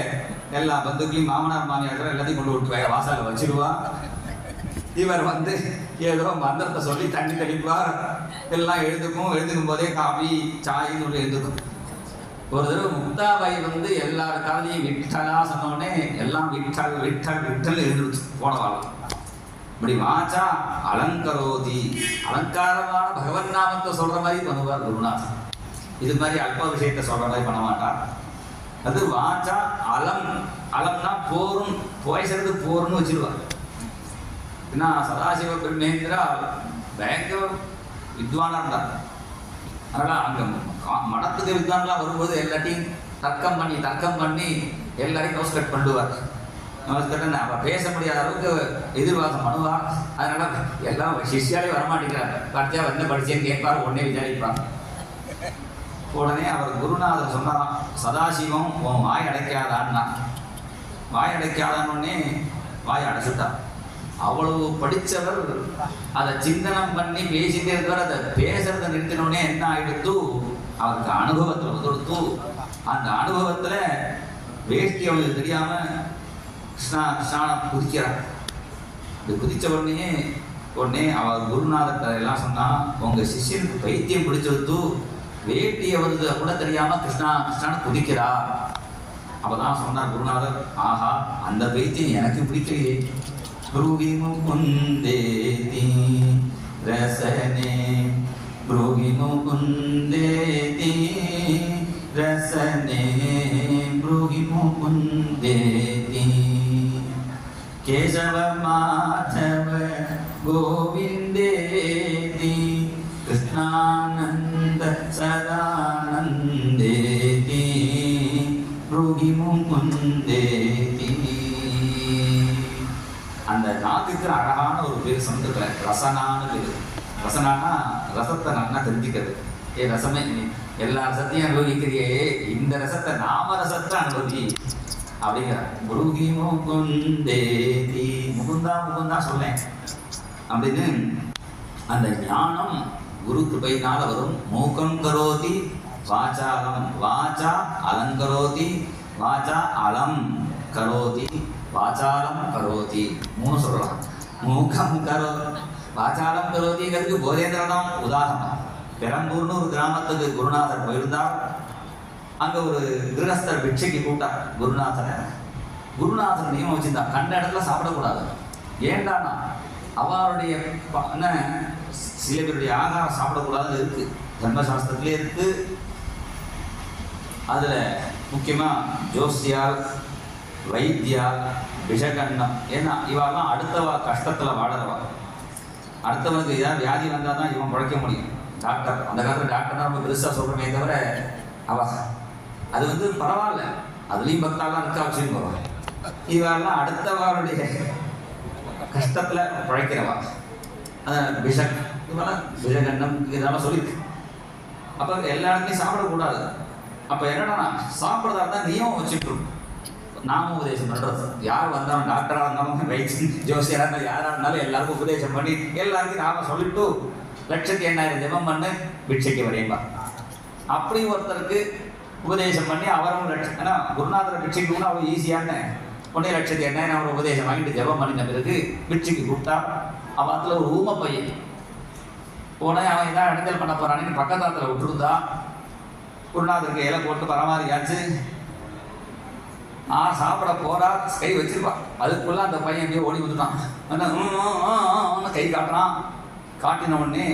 S1: எல்லா பந்துக்களையும் மாமனார் மாமியார் எல்லாத்தையும் கொண்டு விட்டு வாசலில் வச்சிருவா. இவர் ஏதோ மந்திரத்தை சொல்லி தண்ணி தெளிப்பார். எல்லாம் எழுதுக்கும் போதே காபி சாயின்னு சொல்லி எழுதுக்கும். ஒரு தடவை முக்தாபாய் எல்லார் காலையும் விட்டலா சொன்னோடனே எல்லாம் விட்டல் விட்டல் விட்டல் எழுந்து போனவாள். இப்படி வாச்சா அலங்கரோதி, அலங்காரமான பகவன் நாமத்தை சொல்ற மாதிரி பண்ணுவார் குருநாதன். இது மாதிரி அல்ப விஷயத்தை சொல்ற மாதிரி பண்ண மாட்டார். அது வாச்சா அலம், அலம்னா போரும், பேசுறது போருன்னு வச்சிருவார். ஏன்னா சதாசிவ பிரம்மேந்திரா பயங்கர வித்வானா இருந்தார். அதனால அங்க மடத்துக்கு வித்வான்லாம் வரும்போது எல்லாத்தையும் தர்க்கம் பண்ணி எல்லாரையும் நோஸ்கட் பண்ணுவார். நோஸ்கட் அவ பேச முடியாத அளவுக்கு எதிர்வாசம் பண்ணுவார். அதனால எல்லாம் சிஷ்யாலே வரமாட்டேங்கிறாங்க. பார்த்தியா என்ன படிச்சேன்னு கேட்பார், உடனே விசாரிப்பார். உடனே அவர் குருநாதர் சொன்னாராம், சதாசிவம் உன் வாய் அடைக்காதான்னா. வாய் அடைக்காதான்னு வாய் அடைச்சுட்டான். அவ்வளவு படித்தவர் அதை சிந்தனம் பண்ணி பேசிட்டே இருக்கிற அதை பேசுறதை நிறுத்தினோடனே என்ன ஆயிடுத்து, அவருக்கு அனுபவத்தில் கொடுத்து அந்த அனுபவத்தில் வேஷ்டி அவளுக்கு தெரியாம கிருஷ்ணா குதிக்கிறார். இது குதிச்ச உடனே அவர் குருநாதத்தை எல்லாம் சொன்னா, உங்க சிஷ்யனுக்கு பைத்தியம் பிடிச்சிருத்து, வேட்டியை கூட தெரியாம கிருஷ்ணான்னு குதிக்கிறா. அப்பதான் சொன்னார் குருநாதர், ஆஹா அந்த பைத்தியம் எனக்கு பிடிக்கலையே. ப்ரூஹி முகுந்தேதி ரசனே ப்ரூஹி முகுந்தேதி ரசனே ப்ரூஹி முகுந்தேதி கேசவ மாதவ கோவிந்தேதி கிருஷ்ணானந்த சதானந்தேதி ப்ரூஹி முகுந்தேதி. அந்த நாக்குக்கு அழகான ஒரு பேர் சமுத்திரத்துல ரசனான்னு பேரு. ரசனானா ரசத்தை நல்லா தெரிஞ்சுக்கிறது. ரசமே எல்லா ரசத்தையும் அனுபவிக்கிறியே, இந்த ரசத்தை நாம ரசத்தை அனுபவி அப்படிங்கிறார். ப்ரூஹி முகுந்தேதி, முகுந்தா சொல்லேன் அப்படின்னு அந்த ஞானம் குரு கிருபையினால வரும். மூக்கம் கரோதி வாச்சாலம், வாச்சா அலங்கரோதி, வாச்சா அலம் கரோதி, வாச்சாலம் கரோதி. மூணு சொல்லலாம். மூக்கம் கரோ வாச்சாலம் கரோதிங்கிறதுக்கு போதேந்திரனம் உதாரணம். பெரம்பூர்னு ஒரு கிராமத்துக்கு குருநாதர் போயிருந்தார். அங்க ஒரு கிரகஸ்தர் பிட்சைக்கு கூட்டார் குருநாதனை. குருநாதன் நியமம் வச்சிருந்தா, கண்ட இடத்துல சாப்பிடக்கூடாது. ஏண்டானா அவருடைய சில பேருடைய ஆகாரம் சாப்பிடக்கூடாது இருக்கு. தர்மசாஸ்திரத்திலே இருக்கு. அதில் முக்கியமாக ஜோசியால், வைத்தியால், விஷகண்ணம். ஏன்னா இவாலாம் அடுத்தவா கஷ்டத்தில் வாழறவா. அடுத்தவனுக்கு ஏதாவது வியாதி வந்தால் தான் இவன் பிழைக்க முடியும். டாக்டர், அந்த காலத்தில் டாக்டர் தான் ரொம்ப பெருசாக சொல்கிறோமே தவிர அது வந்து பரவாயில்ல, அதுலேயும் பக்தாலாம் இருக்கா வச்சுன்னு போவாங்க. இவெல்லாம் அடுத்தவாளுடைய கஷ்டத்தில் பிழைக்கிறவா. அதான் விஷக், இவெல்லாம் விஷகண்ணம் இதெல்லாம் சொல்லியிருக்கு. அப்போ எல்லா இடத்துலையும் சாப்பிடக்கூடாது. அப்போ என்னன்னா சாப்பிட்றதா இருந்தால் நியமம் வச்சுட்டு நாம உபதேசம் பண்ணுறது. யார் வந்தாலும் டாக்டராக இருந்தாலும் வைத்திய ஜோசியராக இருந்தாலும் யாராக இருந்தாலும் எல்லாருக்கும் உபதேசம் பண்ணி எல்லாருக்கும் நாம சொல்லிட்டு 1,80,000 ஜெபம் பண்ணு பிட்சைக்கு வரையம்பா. அப்படி ஒருத்தருக்கு உபதேசம் பண்ணி அவரும் ஏன்னா குருநாதரை பிட்சைக்கு கூட அவ்வளோ ஈஸியான 1,80,000 அவர் உபதேசம் வாங்கிட்டு ஜெபம் பண்ணின பிறகு பிட்சைக்கு கூப்பிட்டா அவத்தில் ஒரு ஊமை பையன் போனால் அவன் ஏதாவது அடைஞ்சல் பண்ண போறான்னு பக்கத்தாத்தில் விட்டுருந்தா குருநாதருக்கு இலை போட்டு பரமாறியாச்சு. சாப்பிட போறா, கை வச்சிருப்பான். அதுக்குள்ள அந்த பையன் அப்படியே ஓடி வந்துட்டான். கை காட்டுறான். காட்டின உடனே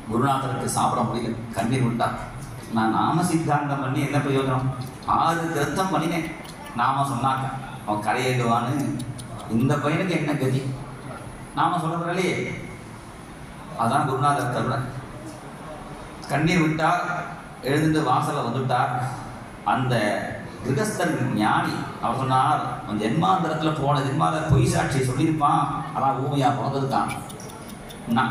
S1: குருநாதருக்கு சாப்பிட முடியல, கண்ணீர் விட்டான். நான் நாம சித்தாந்தம் பண்ணி என்ன பிரயோஜனம்? 6 கிரத்தம் பண்ணினேன் நாம சொன்னாக்க அவன் கரையேடுவான்னு. இந்த பையனுக்கு என்ன கதி? நாம சொல்றதுனாலே அதான் குருநாதர் தருண. கண்ணீர் விட்டார், எழுந்து வாசலை வந்துட்டார். அந்த கிரகஸ்தன் ஞானி அவர் சொன்னார், அந்த ஜென்மாந்தரத்தில் போன ஜென்மாவில் பொய் சாட்சியை சொல்லியிருப்பான், அதான் ஊமையா பிறந்திருக்கான்.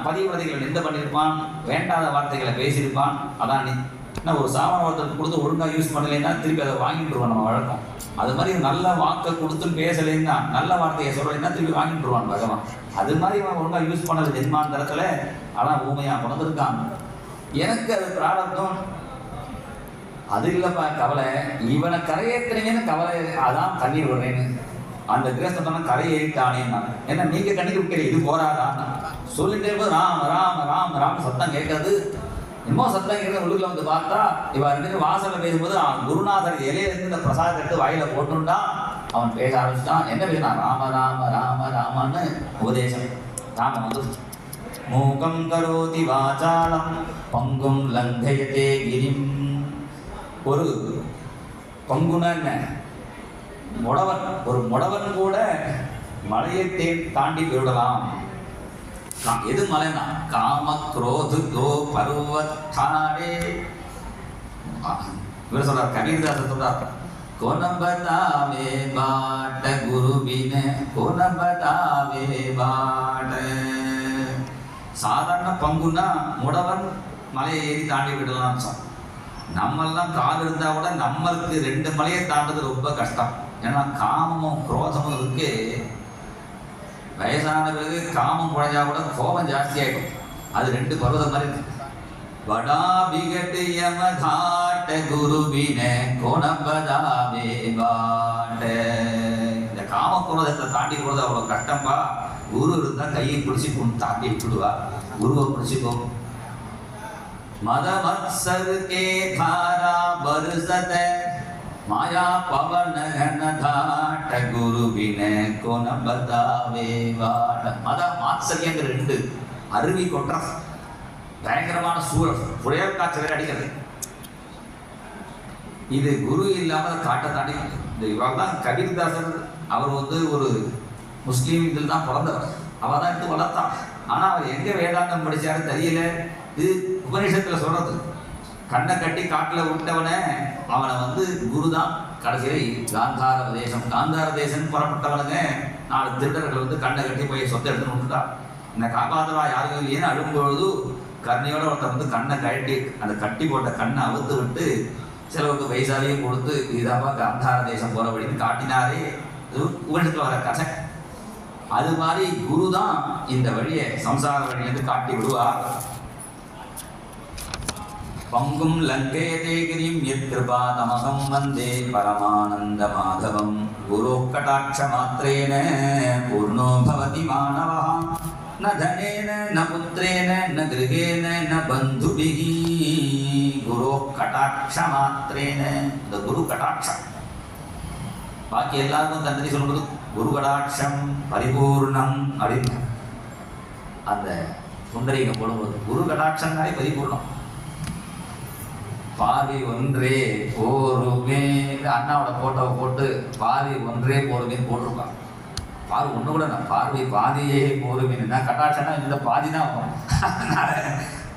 S1: பதிவிரதைகள் நிந்த பண்ணியிருப்பான், வேண்டாத வார்த்தைகளை பேசியிருப்பான். அதான் என்ன ஒரு சாமான ஒருத்தருக்கு கொடுத்து ஒழுங்காக யூஸ் பண்ணலைன்னா திருப்பி அதை வாங்கிட்டுருவான் நம்ம வழக்கம். அது மாதிரி நல்ல வாக்கை கொடுத்து பேசலைன்னா, நல்ல வார்த்தையை சொல்லலைன்னா திருப்பி வாங்கிட்டுருவான் பகவான். அது மாதிரி அவன் ஒழுங்காக யூஸ் பண்ணது ஜென்மாந்தரத்தில், அதான் ஊமையா பிறந்திருக்கான். எனக்கு அது பிராரப்தம். அது இல்லைப்பா கவலை, இவனை கரையேற்றினேன்னு கவலை, அதான் கண்ணீர் விடுறேன்னு. அந்த கிரகஸ்தனை கரையேறிட்டானேன்னா ஏன்னா நீங்க கண்ணீர் விட்டுறீங்க, இது போராதான் சொல்லிட்டே போது ராம் ராம் ராம் ராம் சத்தம் கேட்கறது. இன்னும் சத்தம் கேட்க உள்ளுக்குள்ள வந்து பார்த்தா இவன் 2 பேரும் வாசல்ல பேசும்போது அவன் குருநாதர் இலையிலிருந்து இந்த பிரசாதத்தை எடுத்து வாயில போட்டுட்டான். அவன் பேச ஆரம்பிச்சுட்டான். என்ன பேசினான்? ராம ராம ராம ராமன்னு உபதேசம். ராமன் வந்து மூகம் கரோதி வாசாலம் பங்கும் லங்கயதே கிரிம். ஒரு பங்குனா என்ன? முடவன். ஒரு முடவன் கூட மலையை தாண்டி போயிடலாம். எது மலைனா? காம குரோது தோ பருவத்தாரே. இவர் சொல்றார், கபீர்தாசர் சொல்றார், கோனபதாவே பாட்ட குருவின கோனபதாவே பாட்ட. சாதாரண பங்குன்னா முடவன் மலையை ஏறி தாண்டி விடலாம். நம்மெல்லாம் கால் இருந்தா கூட நம்மளுக்கு 2 மலையை தாண்டது ரொம்ப கஷ்டம். ஏன்னா காமமும் குரோதமும் இருக்கு. வயசான பிறகு காமம் குறைஞ்சா கூட கோபம் ஜாஸ்தி ஆகிடும். அது 2 பருவதம் மாதிரி இருக்கு. வடா பிகட்டு யமதாட்ட குருவின கோணபதாவே பாட்ட. இந்த காம குரோதத்தை தாண்டி போறது அவ்வளோ கஷ்டம்பா. குரு இருந்தா கையை பிடிச்சி தாண்டி விட்டுடுவா. குருவை பிடிச்சிக்கோ. மதமத்சர் கே தாரா பருசத மாயா பவன கனதாட்ட குருவின கோணபதாவே வாட. மத மாத்சரியங்கிற 2 அருவி கொட்டுற பயங்கரமான சூழல், புயல் காற்று வேற அடிக்கிறது. இது குரு இல்லாமல் காட்டை தாண்டி. இந்த இவர் தான் கபீர்தாசர். அவர் வந்து ஒரு முஸ்லீம் இதில் தான் பிறந்தவர். அவள் தான் எடுத்து வளர்த்தான். ஆனால் அவர் எங்கே வேதாந்தம் படித்தாரு தெரியல. இது உபநிஷத்தில் சொல்றது. கண்ணை கட்டி காட்டில் விட்டவனை அவனை வந்து குரு தான் கடைசியில் காந்தார தேசம். காந்தார தேசம் புறப்பட்டவனுங்க 4 திருடர்கள் வந்து கண்ணை கட்டி போய் சொத்தை எடுத்துன்னு விட்டுட்டான். என்னை காப்பாற்றுவா யாரும் இல்லையேன்னு அழும்பொழுது கருணையோட ஒருத்தர் வந்து கண்ணை கட்டி அந்த கட்டி போட்ட கண்ணை அவுத்து விட்டு சிலவுக்கு பைசாவையும் கொடுத்து இதாப்பா காந்தார தேசம் போகிற வழின்னு காட்டினாரே. உபநிஷத்தில் வர கதை. அது மாதிரி குரு தான் இந்த வழியை சம்சார வழியிலேருந்து காட்டி விடுவார். பங்கும் லங்கேதே கிரிம் யத்கிருபா தமகம் வந்தே பரமானந்த மாதவம். குரு கடாட்ச மாத்ரேன பூர்ணோ பவதி மானவஹ. ந தனேன ந புத்ரேன ந கிருஹேன ந பந்துபிஹி. குரு கடாட்ச மாத்ரேன. இந்த குரு கடாட்சம் பாக்கி எல்லாருக்கும் தந்திரி சொல்றது குரு கடாட்சம் பரிபூர்ணம் அப்படின்னு. அந்த சுந்தரிங்க போடும்போது குரு கடாட்சம்னாலே பரிபூர்ணம். பாதி ஒன்றே போருமே. அண்ணாவோட போட்டோவை போட்டு பாதி ஒன்றே போருமேன்னு போட்டிருப்பாங்க. பார்வை ஒன்று கூட நான் பார்வை பாதியே போருமேன்னா கட்டாட்சம்னா இந்த பாதி தான் வரும்.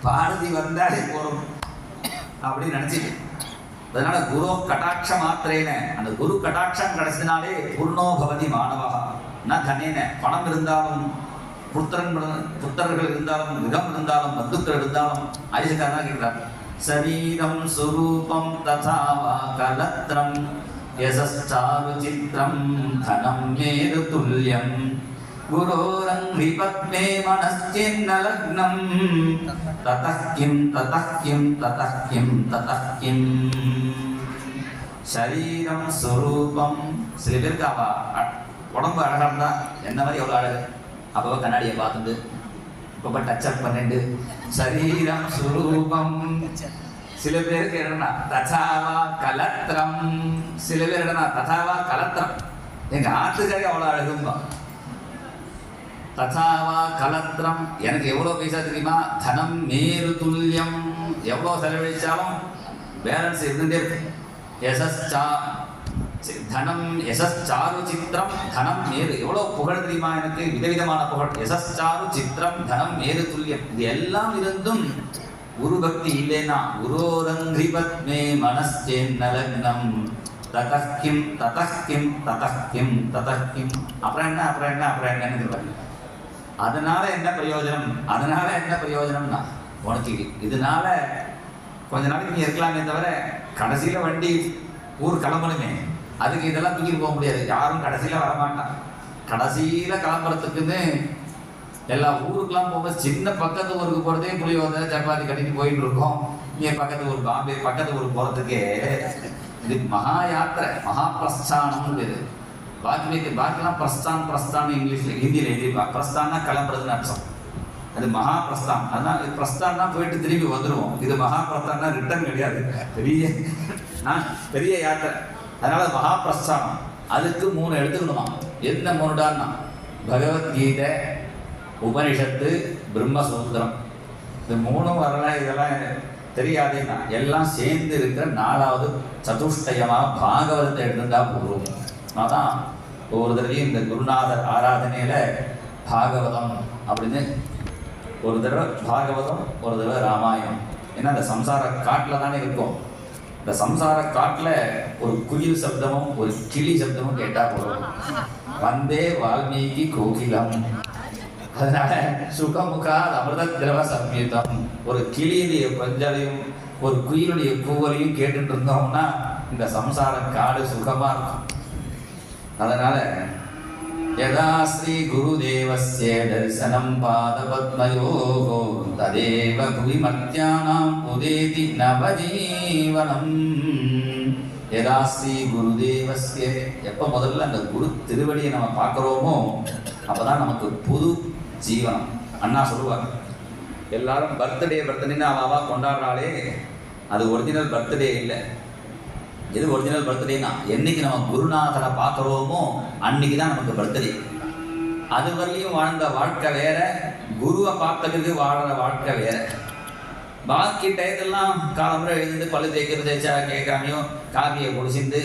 S1: பாரதி வந்தாலே போரும் அப்படின்னு நினச்சிட்டு, அதனால குரு கட்டாட்ச மாத்திரேன, அந்த குரு கட்டாட்சம் கிடைச்சதுனாலே பூர்ணோ பவதி மாணவா ந தனேன. பணம் இருந்தாலும் புத்தர்கள் இருந்தாலும் மிகம் இருந்தாலும் பந்துக்கள் இருந்தாலும் ஐசுக்காக கேட்கிறார். சரீரம் சுரூபம் ததாவா கலத்ரம் யசச்சாரு சித்ரம் தனம் மேரு துல்யம் குரோரங்கி பத்மே மனஸ்சின்ன லக்னம் ததக்கிம் ததக்கிம் ததக்கிம் ததக்கிம். சரீரம் சுரூபம். சில பேருக்கு அவ உடம்பு அழகா இருந்தா என்ன மாதிரி எவ்வளோ அழகு, அப்போ கண்ணாடியை பார்த்துட்டு இப்போ டச்சப் பண்ணிட்டு சரீரம் சுரூபம். சில பேருக்கு என்னன்னா ததாவா கலத்திரம். சில பேர் என்னன்னா ததாவா கலத்திரம். எங்க ஆத்துக்காரி அவ்வளோ அழகும்பா. ததாவா கலத்திரம். எனக்கு எவ்வளோ பைசா தெரியுமா, தனம் மேரு துல்லியம். எவ்வளோ செலவழிச்சாலும் பேலன்ஸ் இருந்துட்டே இருக்கு. தனம் யசச்சாரு சித்திரம் தனம் மேரு. எவ்வளோ புகழ் தெரியுமா எனக்கு, விதவிதமான புகழ். யசச்சாரு சித்திரம் தனம் மேரு துல்லியம். இது எல்லாம் இருந்தும் குரு பக்தி இல்லைன்னா குரோரங்கி பத்மே மனஸ்சேன்ன லக்னம் ததக்கிம் ததக்கிம் ததக்கிம் ததக்கிம். அப்புறம் என்ன அப்புறம் என்ன அப்புறம் என்னன்னு சொல்றாங்க. அதனால என்ன பிரயோஜனம், அதனால என்ன பிரயோஜனம்னா உனக்கு இதனால கொஞ்ச நாளைக்கு நீ இருக்கலாமே தவிர கடைசியில் வண்டி ஊர் கிளம்பணுமே, அதுக்கு இதெல்லாம் தூக்கிட்டு போக முடியாது. யாரும் கடைசியில் வரமாட்டான். கடைசியில் கிளம்புறதுக்குன்னு எல்லா ஊருக்கெல்லாம் போகும்போது சின்ன பக்கத்து ஊருக்கு போகிறதே புளியோதரை சப்பாத்தி கட்டிட்டு போயிட்டு இருக்கோம். இங்கே பக்கத்து ஊர் பாம்பே பக்கத்து ஊருக்கு போகிறதுக்கே இது மகா யாத்திரை, மகா பிரஸ்தானம் பேர். பாக்கிலாம் பிரஸ்தான் இங்கிலீஷில் ஹிந்தியில் எழுதிப்பா. பிரஸ்தான்னா கிளம்புறதுன்னு அர்த்தம். அது மகா பிரஸ்தான். அதனால் இது பிரஸ்தான்னா போயிட்டு திரும்பி வந்துடுவோம். இது மகா பிரஸ்தான்னா ரிட்டர்ன் கிடையாது, பெரிய யாத்திரை. அதனால மகா பிரஸ்தானம். அதுக்கு 3 எடுத்துக்கணுமா. என்ன 3டான்னா பகவத்கீதை, உபனிஷத்து, பிரம்மசூத்திரம். இந்த 3 வரல, இதெல்லாம் தெரியாதுன்னா எல்லாம் சேர்ந்து இருக்கிற 4வது சதுஷ்டயமாக பாகவதத்தை எடுத்துட்டா போடுவோம். அதான் ஒவ்வொரு தடவையும் இந்த குருநாதர் ஆராதனையில் பாகவதம் அப்படின்னு ஒரு தடவை பாகவதம், ஒரு தடவை ராமாயணம். ஏன்னா அந்த சம்சார காட்டில் தானே இருக்கும். இந்த சம்சார காட்டில் ஒரு குயில் சப்தமும் ஒரு கிளி சப்தமும் கேட்டால் போதும். வந்தே வால்மீகி கோகிலம். அதனால சுகமுகா அமிர்த திரவ சம்யுதம். ஒரு கிளியுடைய பஞ்சலையும் ஒரு குயிலுடைய கூவலையும் கேட்டுட்டு இருந்தோம்னா இந்த சம்சார காடு சுகமா இருக்கும். அதனால யதா ஸ்ரீ குருதேவஸ்ய தரிசனம் பாதபத்மயோகோ ததேவ புவி மத்யானாம் உதேதி நவஜீவனம். யதா ஸ்ரீ குருதேவஸ்ய, எப்போ முதல்ல அந்த குரு திருவடியை நம்ம பார்க்குறோமோ அப்போதான் நமக்கு புது ஜீவனம். அண்ணா சொல்லுவாங்க, எல்லாரும் பர்த்டேன்னு அவாவா கொண்டாடுறாளே, அது ஒரிஜினல் பர்த்டே இல்லை. எது ஒரிஜினல் பர்த்டேனா என்னைக்கு நம்ம குருநாதரை பார்க்குறோமோ அன்னைக்கு தான் நமக்கு பர்த்டே. அது வரலையும் வாழ்ந்த வாழ்க்கை வேற, குருவை பார்த்ததுக்கு வாழற வாழ்க்கை வேற. பாக்கி டயத்தெல்லாம் காலமுறை எழுந்து பல்லு தேய்க்கிறது தேய்ச்சா கேட்காமையும் காஃபியை குடிச்சிருந்து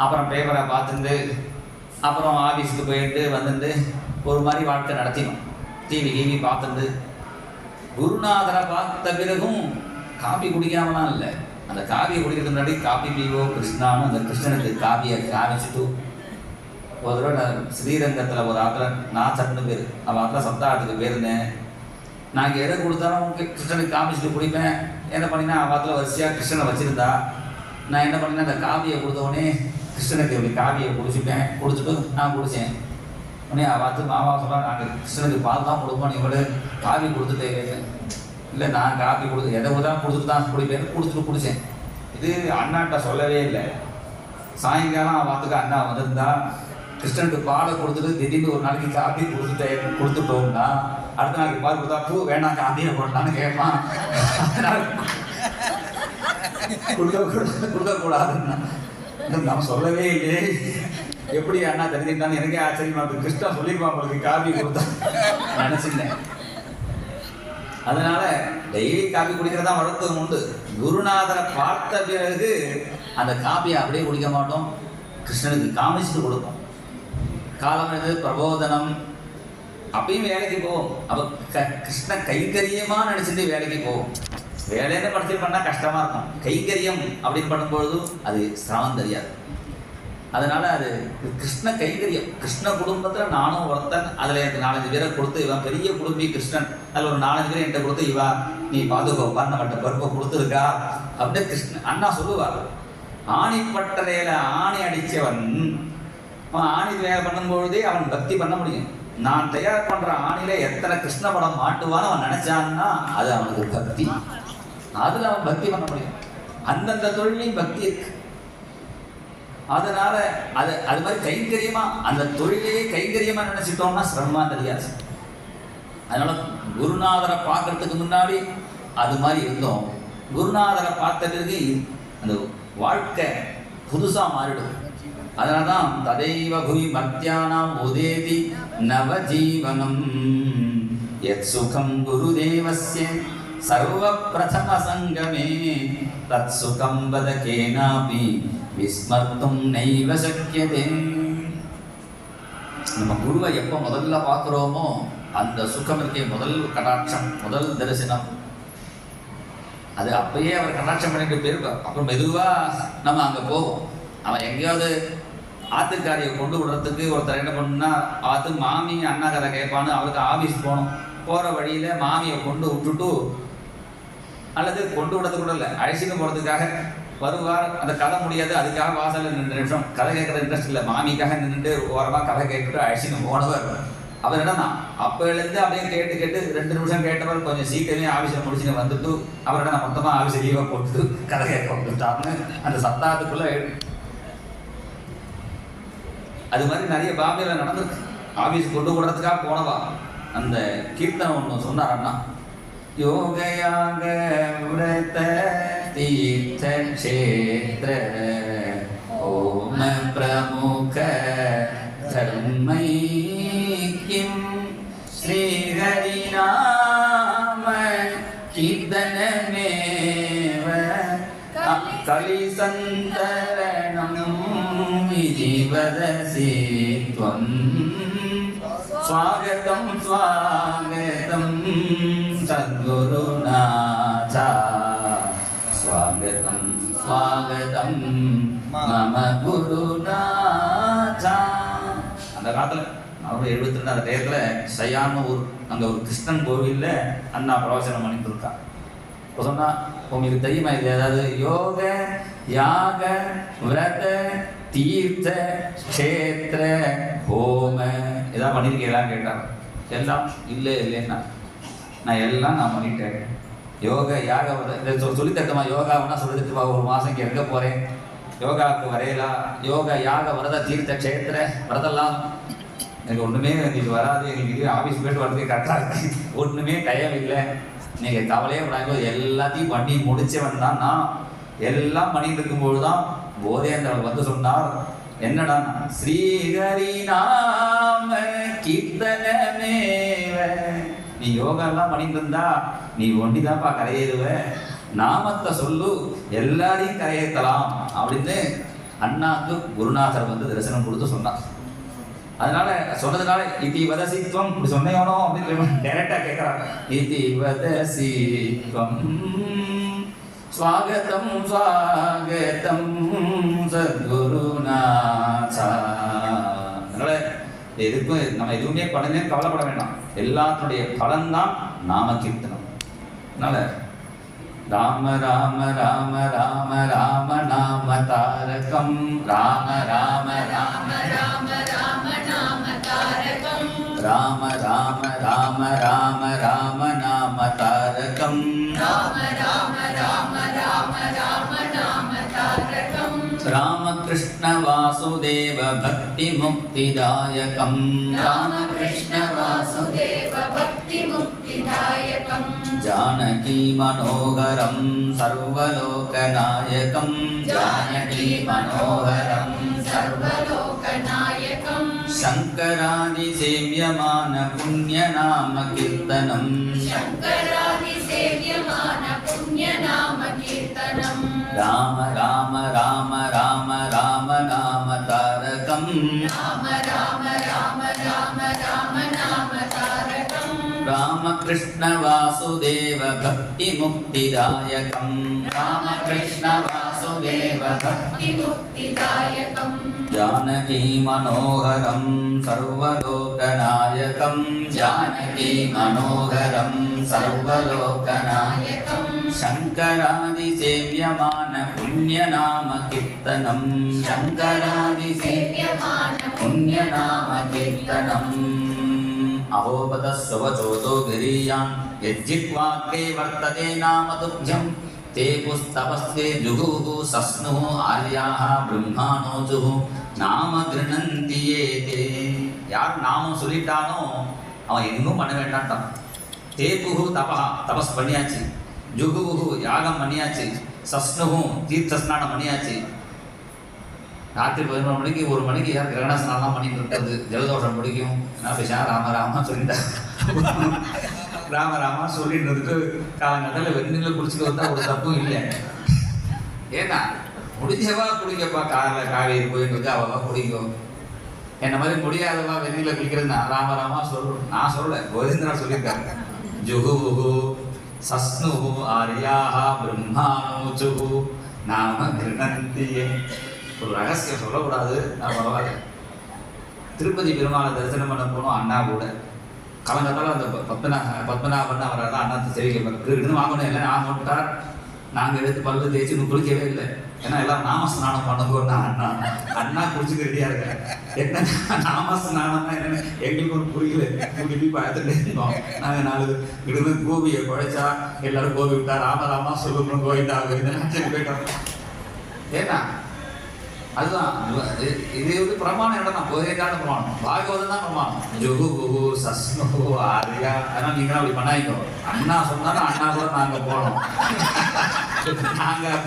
S1: அப்புறம் பேப்பரை பார்த்துட்டு அப்புறம் ஆஃபீஸுக்கு போயிட்டு வந்துட்டு ஒரு மாதிரி வாழ்க்கை நடத்தினோம். டிவி பார்த்துட்டு குருநாதரை பார்த்த பிறகும் காஃபி குடிக்காமலாம் இல்லை. அந்த காவியை குடிக்கிறதுக்கு முன்னாடி காபி பீவோ கிருஷ்ணான்னு அந்த கிருஷ்ணனுக்கு காவியை காமிச்சிட்டு ஒரு தடவை நான் ஸ்ரீரங்கத்தில் ஒரு ஆத்துல நாச்சன்னு பேர், அவன் ஆத்துல சப்தாகத்துக்கு போயிருந்தேன். நான் எதை கொடுத்தாலும் கிருஷ்ணனுக்கு காமிச்சிட்டு குடிப்பேன். என்ன பண்ணினா அவன் ஆத்துல வரிசையாக கிருஷ்ணனை வச்சுருந்தா நான் என்ன பண்ணினா அந்த காவியை கொடுத்தவொடனே கிருஷ்ணனுக்கு இப்படி காவியை குடிச்சுப்பேன். குடிச்சிட்டு நான் குடித்தேன். உடனே பார்த்து மாமா சொல்கிறான், நாங்கள் கிருஷ்ணனுக்கு பால் தான் கொடுப்போம், நீ கூட காவி கொடுத்துட்டே. இல்லை நான் காப்பி கொடுத்து எதை தான் கொடுத்துட்டு தான் குடிப்பேன். குடித்தேன். இது அண்ணாட்ட சொல்லவே இல்லை. சாயங்காலம் பார்த்துக்க அண்ணா வந்திருந்தா கிருஷ்ணனுக்கு பாலை கொடுத்துட்டு திடீர்னு ஒரு நாளைக்கு காப்பி கொடுத்துட்டோம்னா அடுத்த நாளைக்கு பால் கொடுத்தா பூ வேணாம் காப்பியை போடலான்னு கேட்பான். கொடுக்கக்கூடாதுன்னா நம்ம சொல்லவே இல்லையே. எப்படி அண்ணா தெரிஞ்சுக்கிட்டான்னு எனக்கே ஆச்சரியமா இருக்கு. கிருஷ்ணா சொல்லிருப்பான் உங்களுக்கு காப்பி கொடுத்தா நினைச்சிருந்தேன். அதனால டெய்லி காபி குடிக்கிறதா வழக்கம் உண்டு. குருநாதரை பார்த்த பிறகு அந்த காபியை அப்படியே குடிக்க மாட்டோம், கிருஷ்ணனுக்கு காமிச்சுட்டு கொடுப்போம். காலம் இது பிரபோதனம், அப்பயும் வேலைக்கு போவோம். அப்போ கிருஷ்ண கைங்கரியமா நினைச்சிட்டு வேலைக்கு போவோம். வேலைன்னு படிச்சு பண்ணா கஷ்டமா இருக்கும், கைங்கரியம் அப்படின்னு பண்ணும்பொழுது அது சிரமம் தெரியாது. அதனால அது கிருஷ்ண கைங்கரியம். கிருஷ்ண குடும்பத்துல நானும் ஒருத்தன், அதுல எனக்கு 4-5 பேரை கொடுத்து, இவன் பெரிய குடும்பி கிருஷ்ணன், அதுல ஒரு 4-5 பேரை என்கிட்ட கொடுத்து, இவா நீ பாதுகாப்பா நம்மகிட்ட பொறுப்பை கொடுத்துருக்கா அப்படின்னு கிருஷ்ணன் அண்ணா சொல்லுவார். ஆணிப்பட்டறையில ஆணி அடிச்சவன் ஆணி வேலை பண்ணும்பொழுதே அவன் பக்தி பண்ண முடியும். நான் தயார் பண்ற ஆணில எத்தனை கிருஷ்ண படம் மாட்டுவான்னு அவன் நினைச்சான்னா அது அவனுக்கு பக்தி. அதுல அவன் பக்தி பண்ண முடியும். அந்தந்த தொழிலையும் பக்தி இருக்கு. அதனால அது மாதிரி கைங்கரியமா அந்த தொழிலையே கைங்கரியமா நினைச்சிட்டோம்னா சிரமமா தெரியாது. அதனால குருநாதரை பார்க்கறதுக்கு முன்னாடி அது மாதிரி இருந்தோம். குருநாதரை பார்த்த பிறகு அந்த வாழ்க்கை புதுசா மாறிடும். அதனால்தான் ததைவ குவி மத்தியானாம் உதேதி நவஜீவனம் யத் சுகம் குருதேவஸ்ய சர்வ பிரதம சங்கமே தத் சுகம் வத கேனாபி விஸ்மர்த்தும் நைவ சக்கியதே. நம்ம குருவை எப்போ முதல்ல பார்க்குறோமோ அந்த சுகம் இருக்கே, முதல் கடாட்சம், முதல் தரிசனம், அது அப்பயே அவர் கடாட்சம் பண்ணிட்டு போயிருப்பார். அப்புறம் மெதுவாக நம்ம அங்கே போவோம். அவன் எங்கேயாவது ஆத்துக்காரியை கொண்டு விடுறதுக்கு ஒருத்தர் என்ன பண்ணுன்னா, ஆத்து மாமி அண்ணா கதை கேட்பான்னு அவருக்கு ஆஃபீஸ் போகணும். போகிற வழியில் மாமியை கொண்டு விட்டுட்டு, அல்லது கொண்டு விடுறது கூட இல்லை, அழைச்சின்னு போகிறதுக்காக வருவார். அந்த கதை முடியாது, அதுக்காக வாசலில் 2 நிமிஷம் கதை கேட்குற இன்ட்ரெஸ்ட் இல்லை, மாமிக்காக நின்றுட்டு ஓரமாக கதை கேட்டுட்டு அழைச்சின்னு போனவர். அவர் என்னன்னா அப்போலேருந்து அப்படியே கேட்டு 2 நிமிஷம் கேட்டவர் கொஞ்சம் சீக்கிரமே ஆஃபீஸில் முடிச்சுன்னு வந்துட்டு அவர் என்ன மொத்தமாக ஆஃபீஸை லீவாக போட்டு கதை கேட்க வந்துட்டான்னு அந்த சப்தாகத்துக்குள்ளே. அது மாதிரி நிறைய பாம்பேல நடந்திருக்கு. ஆஃபீஸ் கொண்டு விடுறதுக்காக போனவா அந்த கீர்த்தனம் ஒன்று சொன்னாரன்னா, யோகயாக விரத தீர்த்த க்ஷேத்ர ஓம பிரமுக தர்மைக்கிம் ஸ்ரீஹரி நாம கீர்த்தனமேவ கலிசந்தரணம் விஜிவதசி த்வம் ஸ்வாகதம் ஸ்வாகதம் சத்குருநாதா ஸ்வாகதம் ஸ்வாகதம் மம குருநாதா. அந்த காலத்தில் அவர் 72 அந்த டயத்தில் சையான ஊர், அங்கே ஒரு கிருஷ்ணன் கோவிலில் அண்ணா பிரவச்சனம் பண்ணிட்டு இருக்கா. இப்போ சொன்னால் உங்களுக்கு தெரியுமா இது ஏதாவது யோக யாக விரத தீர்த்த க்ஷேத்திர ஹோம ஏதாவது பண்ணியிருக்கீங்களான்னு கேட்டாங்க. எல்லாம் இல்லைன்னா நான் எல்லாம் பண்ணிட்டேன். யோக யாக சொல்லித்தட்டுமா? யோகாவுன்னா சொல்லித்தட்டுமா? ஒரு மாதம் இங்கே இருக்க போகிறேன், யோகாவுக்கு வரையலா, யோக யாக விரத தீர்த்த க்ஷேத்திர விரதெல்லாம் எனக்கு ஒன்றுமே எங்களுக்கு வராது, எங்களுக்கு ஆஃபீஸ் போய்ட்டு வரதுக்கு கரெக்டாக இருக்கு, ஒன்றுமே டைம் இல்லை, நீங்கள் கவலையே படாமல் எல்லாத்தையும் பண்ணி முடிச்சவன் தான் நான். எல்லாம் பண்ணிட்டு இருக்கும்போது தான் போதேந்திரன் வந்து சொன்னார், என்னடா ஸ்ரீஹரி நாம கீர்த்தனமேவ, நீ யோகா எல்லாம் பண்ணிட்டு இருந்தா நீ ஒண்டிதான்ப்பா கரையேறுவ, நாமத்தை சொல்லு எல்லாரையும் கரையேற்றலாம் அப்படின்னு அண்ணாக்கு குருநாதர் வந்து தரிசனம் கொடுத்து சொன்னார். அதனால சொன்னதுனால இதி வதசித்வம் இப்படி சொன்னையோனோ அப்படின்னு டைரக்டா கேட்கறாங்க. இதி வதசித்வம் ஸ்வாகதம் ஸ்வாகதம் சத்குருநாதா. அதனால எதுக்கும் நம்ம எதுவுமே பலனே கவலைப்பட வேண்டாம், எல்லாத்துடைய பலன்தான் நாம கீர்த்தனம். அதனால ராம ராம ராம ராம ராம நாம தாரகம், ராம ராம ராம ராம ராம நாம தாரகம், ராம ராம ராம ராம ராம நாம தாரகம், ராம ராம ராம ராம ராம நாம தாரகம், ராமகிருஷ்ண வாசுதேவ பக்தி முக்திதாயகம், ராமகிருஷ்ண வாசுதேவ பக்தி முக்திதாயகம், ஜானகி மனோகரம் சர்வலோகநாயகம், ஜானகி மனோகரம் சர்வலோகநாயகம், शङ्करादि सेव्यमान पुण्यनाम कीर्तनम्
S2: शङ्करादि सेव्यमान पुण्यनाम कीर्तनम्
S1: राम राम राम राम राम नाम तारकम्
S2: राम राम राम राम राम नाम तारकम्
S1: रामकृष्ण वासुदेव भक्ति मुक्तिदायकम् रामकृष्ण वासुदेव
S2: भक्ति मुक्तिदायकम्
S1: जानकी मनोहरं सर्वलोकनायकं जानकी मनोहरं सर्वलोकनायकं शङ्करादि सेव्यमान पुण्यनाम कीर्तनं शङ्करादि सेव्यमान पुण्यनाम कीर्तनम् अहोपतः स्ववचोतो गिरीयान् यज्जिह्वाग्रे वर्तते नाम तुभ्यम् ते पुस्तपस्ते जुगुः सस्नुः आर्याः ब्रह्माणोजुः नाम गृह्णन्ति ये ते யார் நாமம் சொல்லிட்டானோ அவன் இன்னும் பண்ண வேண்டான்ட்டான் தேபுகு தபா தபஸ் பண்ணியாச்சு ஜுகுகு யாகம் பண்ணியாச்சு சஸ்னுகு தீர்த்த ஸ்நானம் பண்ணியாச்சு ராத்திரி 11 மணிக்கு 1 மணிக்கு யார் கிரகண ஸ்நானம் பண்ணிட்டு இருக்கிறது ஜலதோஷம் பிடிக்கும் நான் பேசா ராம ராமா சொல்லிட்டேன் ராம ராமா சொல்லிட்டு இருந்துட்டு காலங்கத்தில் வெந்நீரில் குடிச்சிட்டு வந்தால் ஒரு தப்பும் இல்லை. ஏன்னா முடிஞ்சவா குடிக்கப்பா காவேரி போயிட்டு அவவா குடிக்கும். என்ன மாதிரி முடியாதவா வெந்நீரில் குளிக்கிறது நான் ராம ராமா சொல்றேன். நான் சொல்லலை, கோவிந்தரா சொல்லியிருக்காங்க. ஜுகுகு சஸ்னுகு ஆர்யாக பிரம்மாணுஜுகு நாம கிருணந்தியே. ஒரு ரகசியம் சொல்லக்கூடாது, நான் பரவாயில்ல. திருப்பதி பெருமாளை தரிசனம் பண்ண போனோம் அண்ணா கூட. கலங்கத்தால் அந்த பத்மநாபன் அவரெல்லாம் அண்ணாத்து செவிக்க வாங்கணும் இல்லை நான் போட்டார். நாங்கள் எடுத்து பல்லு தேய்ச்சி இன்னும் குளிக்கவே இல்லை. ஏன்னா எல்லாம் நாம ஸ்நானம் பண்ணுவோம்னா அண்ணா குளிச்சுக்க ரெடியாக இருக்கேன். என்ன நாம ஸ்நானம்னா என்னன்னு எங்களுக்கு ஒரு புரியல. கூட்டி பார்த்துட்டு இருந்தோம். நாங்கள் 4 இருந்து கோபியை குழைச்சா எல்லாரும் கோபி விட்டா ராம ராமா சொல்லணும் கோவிந்தா கோவிந்தா போயிட்டோம். ஏன்னா அதுதான் இது வந்து பிரமாணம் இடம் தான். கோவிதான பிரமாணம், பாகவதம் தான் பிரமாணம். ஜுகு குகு சஸ்னு ஆரியா. அதனால் நீங்களும் அப்படி பண்ணாயிக்கோ. அண்ணா சொன்னாலும் அண்ணா கூட நாங்கள் போனோம். நாங்கள்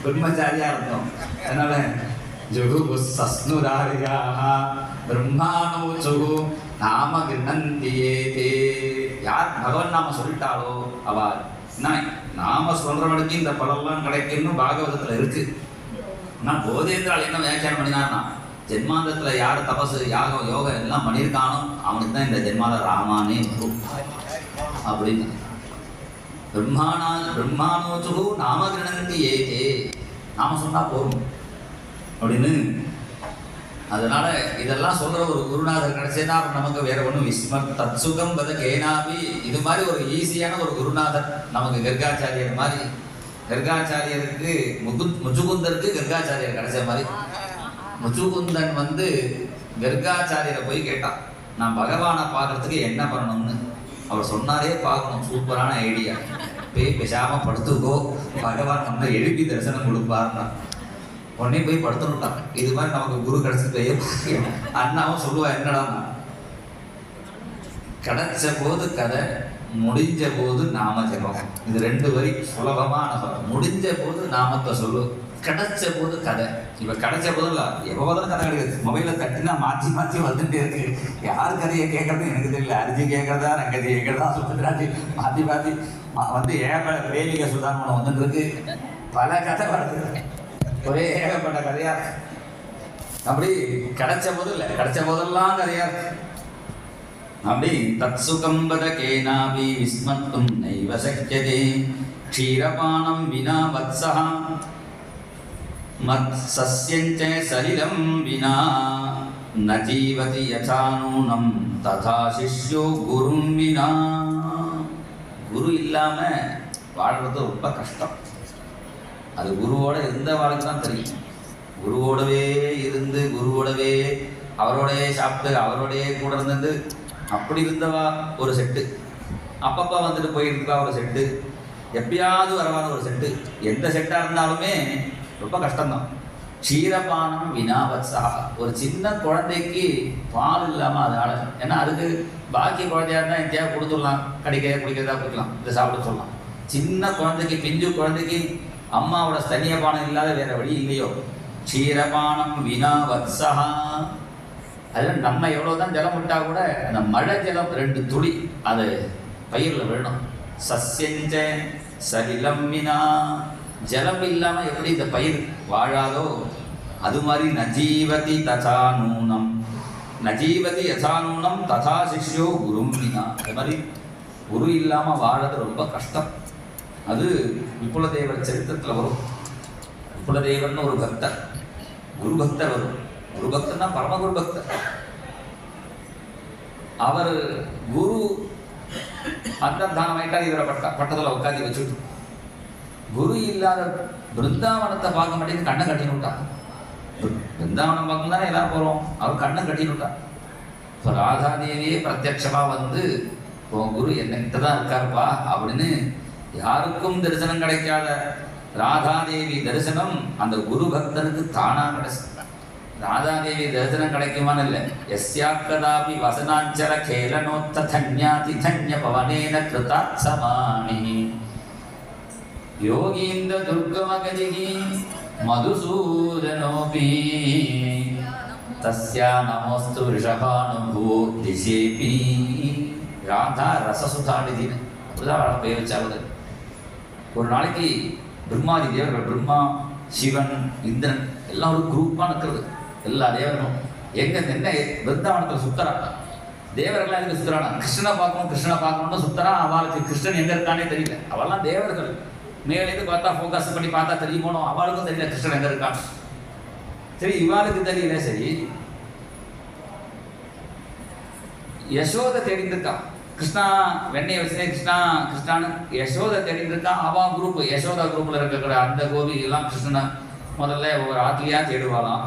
S1: பிரம்மச்சாரியா இருந்தோம். அதனால ஜுகு சஸ்னு ஆரியா பிரம்மாணோ ஜுகு நாம கிருணந்தியே தே. யார் பகவன் நாம சொல்லிட்டாலோ அவ நாம சொல்றவனுக்கு இந்த பலம்லாம் கிடைக்கும்னு பாகவதத்தில் இருக்கு. ஆனால் போதேந்திரால் என்ன வியாக்கியானம் பண்ணினார்னா, ஜென்மாந்தத்தில் யார் தபசு யாகம் யோகம் எல்லாம் பண்ணியிருக்கானோ அவனுக்கு தான் இந்த ஜென்மாத ராமானே வரும் அப்படின்னு. பிரம்மாணோஜு நாம கிரணந்தி ஏதே. நாம சொன்னா போகும் அப்படின்னு. அதனால இதெல்லாம் சொல்ற ஒரு குருநாதர் கிடைச்சேன்னா நமக்கு வேற ஒன்றும் விஸ்மத் தத்சுகம் பத கேனாபி. இது மாதிரி ஒரு ஈஸியான ஒரு குருநாதர் நமக்கு கர்காச்சாரியர் மாதிரி. கர்காச்சாரியருக்கு முச்சுகுந்தருக்கு கர்காச்சாரியர் கிடைச்ச மாதிரி. முச்சுகுந்தன் வந்து கர்காச்சாரியரை போய் கேட்டான், நான் பகவானை பார்க்கறதுக்கு என்ன பண்ணணும்னு. அவர் சொன்னாரே பார்க்கணும், சூப்பரான ஐடியா, போய் பேசாம படுத்துக்கோ, பகவான் நம்ம எழுப்பி தரிசனம் கொடுப்பாருன்னா. உடனே போய் படுத்துட்டான். இது மாதிரி நமக்கு குரு கிடைச்சது. அண்ணாவும் சொல்லுவா, என்னடா கிடைச்ச போது கதை, முடிஞ்ச போது நாம ஜெபம். இது 2 வரி சுலபமான சொல்ல. முடிஞ்ச போது நாமத்தை சொல்லு, கிடைச்ச போது கதை. இப்ப கிடைச்ச போது இல்லை, எப்போ தான் கதை கிடையாது. மொபைல தட்டினா மாற்றி மாற்றி வந்துட்டே இருக்கு. யார் கதையை கேட்கறது எனக்கு தெரியல. அரிஜி கேட்கறதா ரங்கதி கேட்கறதா சுத்தராஜி மாற்றி மாற்றி வந்து ஏகப்பட்ட வேலிக சுதாரணம் வந்துட்டு இருக்கு. பல கதை வருது, ஒரே ஏகப்பட்ட கதையா. அப்படி கிடைச்ச போது இல்லை, கிடைச்ச போதெல்லாம் கதையா இருக்கு. அப்படி தத்சுகம்பத கேனாபி விஸ்மத்தும் நைவ சக்யதே க்ஷீரபானம் வினா வத்ஸஹ மத் சஸ்யஞ்ச சலிலம் வினா ந ஜீவதி யதா நூனம் ததா சிஷ்யோ குரும் வினா. குரு இல்லாம வாழ்றது ரொம்ப கஷ்டம். அது குருவோட இருந்த வாழ்க்கை தான் தெரியும். குருவோடவே இருந்து குருவோடவே அவரோடவே சாப்பிட்டு அவரோடவே கூட இருந்தது அப்படி இருந்தவா ஒரு செட்டு. அப்பப்போ வந்துட்டு போயிருந்தவா ஒரு செட்டு. எப்பயாவது வரவான ஒரு செட்டு. எந்த செட்டாக இருந்தாலுமே ரொம்ப கஷ்டம்தான். க்ஷீரபானம் வினாவத்ஸா. ஒரு சின்ன குழந்தைக்கு பால் இல்லாமல் அதனால, ஏன்னா அதுக்கு பாக்கி குழந்தையா இருந்தால் எங்கேயா கொடுத்துடலாம், கடிக்க குடிக்கிறதா கொடுக்கலாம், இதை சாப்பிட சொல்லலாம். சின்ன குழந்தைக்கு, பிஞ்சு குழந்தைக்கு அம்மாவோட ஸ்தனிய பானம் இல்லாத வேற வழி இல்லையோ. க்ஷீரபானம் வினாவத்ஸா அதில் நம்ம எவ்வளோதான் ஜலம் விட்டா கூட அந்த மழை ஜலம் 2 துளி அது பயிரில் விழணும். சஸ்யஞ்ச சலிலம் வினா, ஜலம் இல்லாமல் எப்படி இந்த பயிர் வாழாதோ அது மாதிரி நஜீவதி ததா நூனம், நஜீவதி யதா நூனம் ததா சிஷ்யோ குரும் வினா. அது மாதிரி குரு இல்லாமல் வாழறது ரொம்ப கஷ்டம். அது விபுலதேவர் சரித்திரத்தில் வரும். விபுலதேவர்னு ஒரு பக்தர், குரு பக்தர் வரும். குரு பக்தர்னா பரமகுரு பக்தர். அவர் குரு அந்தர்தானம் ஆயிட்டார். இவரை பட்டத்தில் உட்காந்து வச்சுட்டு குரு இல்லாத பிருந்தாவனத்தை பார்க்க மாட்டேங்குது, கண்ணை கட்டின்னு விட்டான். பிருந்தாவனம் பார்க்க தானே எல்லாரும் போகிறோம், அவர் கண்ணை கட்டின்னு விட்டான். இப்போ ராதாதேவியே பிரத்யட்சமாக வந்து உன் குரு என்னகிட்ட தான் இருக்காருப்பா அப்படின்னு யாருக்கும் தரிசனம் கிடைக்காத ராதாதேவி தரிசனம் அந்த குரு பக்தனுக்கு தானாக கிடைச்சு. ராதாதேவி தரிசனம் கிடைக்குமான்னு இல்லை. எஸ்யாக்கதாபி வசனாஞ்சல கேலனோத்த தன்யாதி தன்ய பவனேன கிருதாத்சமானி யோகீந்திர துர்கமகதிகி மதுசூதனோபி தஸ்யா நமோஸ்து ரிஷபானுபூ திசேபி. ராதா ரசசுதாநிதின்னு அப்படிதான் பெயர் வச்சாவது. ஒரு நாளைக்கு பிரம்மாதி தேவர்கள், பிரம்மா, சிவன், இந்திரன் எல்லாம் ஒரு குரூப்பாக நிற்கிறது. எல்லா தேவர்களும் எங்க என்ன பிருந்தாவனத்தில் சுத்தரான். தேவர்கள்லாம் எதுக்கு சுத்தரானா? கிருஷ்ணனை பார்க்கணும், கிருஷ்ணனை பார்க்கணும்னு சுத்தரான். அவளுக்கு கிருஷ்ணன் எங்க இருக்கானே தெரியல. அவெல்லாம் தேவர்கள். மேலேருந்து பார்த்தா ஃபோக்கஸ் பண்ணி பார்த்தா தெரியுமோ, அவளுக்கும் தெரியல கிருஷ்ணன் எங்க இருக்கான். சரி, இவாளுக்கு தெரியல. சரி, யசோதை தெரிந்திருக்கான். கிருஷ்ணா வெண்ணையை வச்சுனே கிருஷ்ணா கிருஷ்ணான்னு யசோதை தெரிந்திருக்கான். அவா குரூப், யசோதா குரூப்ல இருக்கிற அந்த கோபி எல்லாம் கிருஷ்ணனை முதல்ல ஒவ்வொரு ஆத்துலையா தேடுவாளாம்.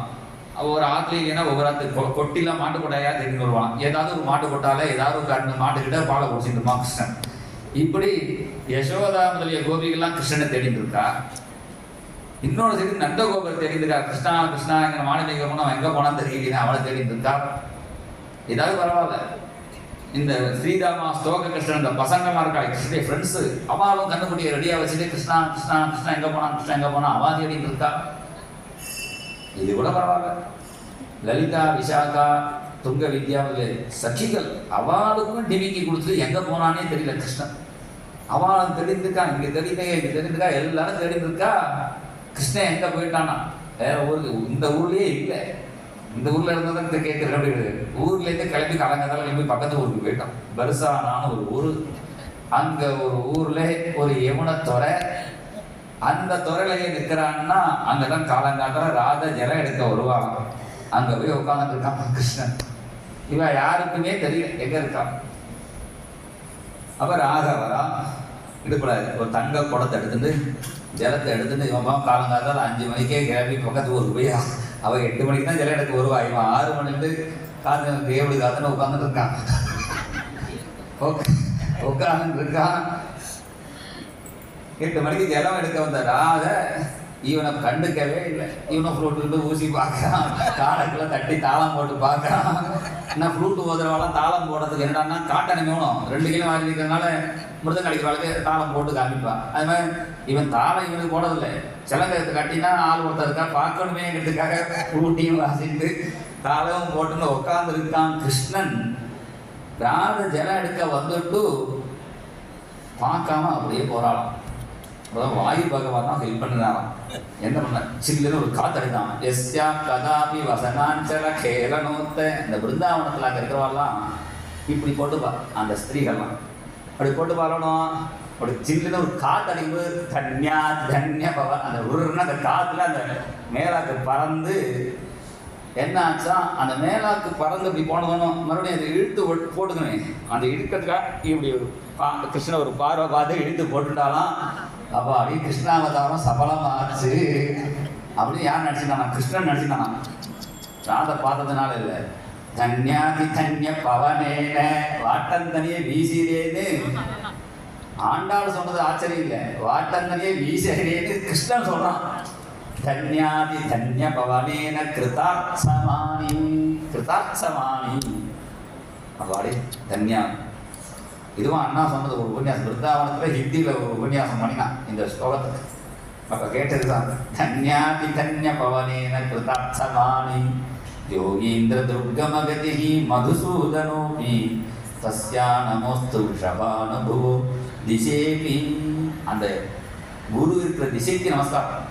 S1: ஒவ்வொரு ஆத்துலையா ஒவ்வொரு ஆத்து கொட்டிலாம் மாட்டு கொட்டாயா தேடின்னு வருவான். ஏதாவது ஒரு மாட்டு கொட்டால ஏதாவது ஒரு மாட்டுக்கிட்ட பாலை குடிச்சுட்டுமா கிருஷ்ணன். இப்படி யசோதா முதலிய கோபிகள்லாம் கிருஷ்ணனை தேடிட்டு இருக்கா. இன்னொரு சரி நந்தகோபர் தெரிஞ்சிருக்கா. கிருஷ்ணா கிருஷ்ணா எங்க மாநில போனோம், எங்க போனான்னு தெரியல, அவளை தேடிட்டு இருக்கா. ஏதாவது பரவாயில்ல. இந்த ஸ்ரீராமா ஸ்தோக கிருஷ்ணன் இந்த பசங்கள்லாம் இருக்கா, கிருஷ்ணன் ஃப்ரெண்ட்ஸு, அவளும் கண்ணுக்குட்டியை ரெடியா வச்சுட்டு கிருஷ்ணா கிருஷ்ணா கிருஷ்ணா எங்க போனா, கிருஷ்ணா எங்க போனா அவா தேடிட்டு இருக்கா. இது கூட பரவாயில்ல. லலிதா, விசாகா, துங்க வித்யா சகிகள் அவளுக்கும் டிவிக்கு கொடுத்துட்டு எங்க போனானே தெரியல கிருஷ்ணன். அவளும் தெரிஞ்சிருக்கா, இங்க தெரிஞ்சிருக்கா, எல்லாரும் தெரிஞ்சிருக்கா. கிருஷ்ணன் எங்க போயிட்டானா வேற ஊருக்கு, இந்த ஊர்லயே இல்லை. இந்த ஊர்ல இருந்ததான் இந்த கேட்குற அப்படி ஊர்ல இருந்து கிளம்பி கலங்கத்தால கிளம்பி பக்கத்து ஊருக்கு போயிட்டான். பர்சானான ஒரு ஊர். அங்க ஒரு ஊர்ல ஒரு யமுனை துறை, அந்த துறையிலேயே நிற்கிறான்னா அங்கதான் காலங்காத்தால ராத ஜலம் எடுக்க வருவாங்க. அங்க போய் உட்காந்துட்டு இருக்கான் கிருஷ்ணன். இவன் யாருக்குமே தெரியல எங்க இருக்கான். அப்ப ராதா வரா, இடுப்புல ஒரு தங்க குடத்தை எடுத்துட்டு ஜலத்தை எடுத்துட்டு இவன் காலங்காத்தால 5 மணிக்கே கிளம்பி பக்கத்து ஊருக்கு போய் அவ 8 மணிக்கு தான் ஜலம் எடுக்க வருவா. இவன் 6 மணிலேருந்து காத்து தேவடி காத்துன்னு உட்காந்துட்டு இருக்கான். உட்காந்துட்டு இருக்கான். 8 மணிக்கு ஜலம் எடுக்க வந்த ராத இவனை கண்டுக்கவே இல்லை. இவனை ஃப்ளூட்டு ஊசி பார்க்கறான், காலக்குள்ள தட்டி தாளம் போட்டு பார்க்கறான். என்ன ஃப்ளூட்டு ஓதுறவாலாம் தாளம் போடுறதுக்கு என்னடான்னா காட்டணி வேணும். 2 கிலோ வாங்கி இருக்கிறதுனால மிருதம் கடிக்கிறவாளுக்கு தாளம் போட்டு காமிப்பான். அது மாதிரி இவன் தாளம் இவனுக்கு போடுறதில்லை. சிலங்கத்தை கட்டினா ஆள் ஒருத்தருக்கா பார்க்கணுமேங்கிறதுக்காக ஃப்ளூட்டையும் வாசிட்டு தாளமும் போட்டுன்னு உட்கார்ந்து இருக்கான் கிருஷ்ணன். ராத ஜலம் எடுக்க வந்துட்டு பார்க்காம அப்படியே போறாளாம். அதான் வாயு பகவான் தான் ஹெல்ப் பண்ணுறாராம். என்ன பண்ண, சில்லுன்னு ஒரு காத்தடிதான். எஸ்யா கதாபி வசனாஞ்சல கேலனோத்த. இந்த பிருந்தாவனத்தில் அங்கே இருக்கிறவாள்லாம் இப்படி போட்டுப்பா, அந்த ஸ்திரீகள்லாம் அப்படி போட்டு பாரணும். அப்படி சில்லுன்னு ஒரு காத்தடிப்பு. தன்யா தன்ய பவன். அந்த உருன்னா அந்த காற்றுல அந்த மேலாக்கு பறந்து என்ன ஆச்சா, அந்த மேலாக்கு பறந்து இப்படி போனதும் மறுபடியும் அதை இழுத்து போட்டுக்கணும். அந்த இழுக்கிறதுக்காக இப்படி ஒரு கிருஷ்ணன் ஒரு பார்வை பார்த்து இழுத்து போட்டுட்டாலாம். அப்போ அப்படி கிருஷ்ணாவதாரம் சபலமாச்சு அப்படின்னு யார் நினச்சிருந்தானா? கிருஷ்ணன் நினச்சிருந்தானா? ராதை பார்த்ததுனால இல்லை. தன்யாதி தன்ய பவனேன வாட்டந்தனியே வீசிரேன்னு ஆண்டாள் சொன்னது ஆச்சரியம் இல்லை. வாட்டந்தனியே வீசிரேன்னு கிருஷ்ணன் சொல்றான். தன்யாதி தன்ய பவனேன கிருதார்த்தமானி கிருதார்த்தமானி. அப்படி தன்யா இதுவும் அண்ணா சொன்னது ஒரு உபன்யாசம். பிருந்தாவனத்தில் ஹிந்தியில் ஒரு உபன்யாசம் பண்ணினான் இந்த ஸ்லோகத்துக்கு. அப்போ கேட்டதுதான் தன்யாதி தன்ய பவனேன கிருதார்த்தமானி. योगीन्द्रदुर्गमगतिः मधुसूदनोऽपि तस्या नमोस्तु वृषभानुभुवो दिशेऽपि அந்த குரு இருக்கிற திசைக்கு நமஸ்காரம்.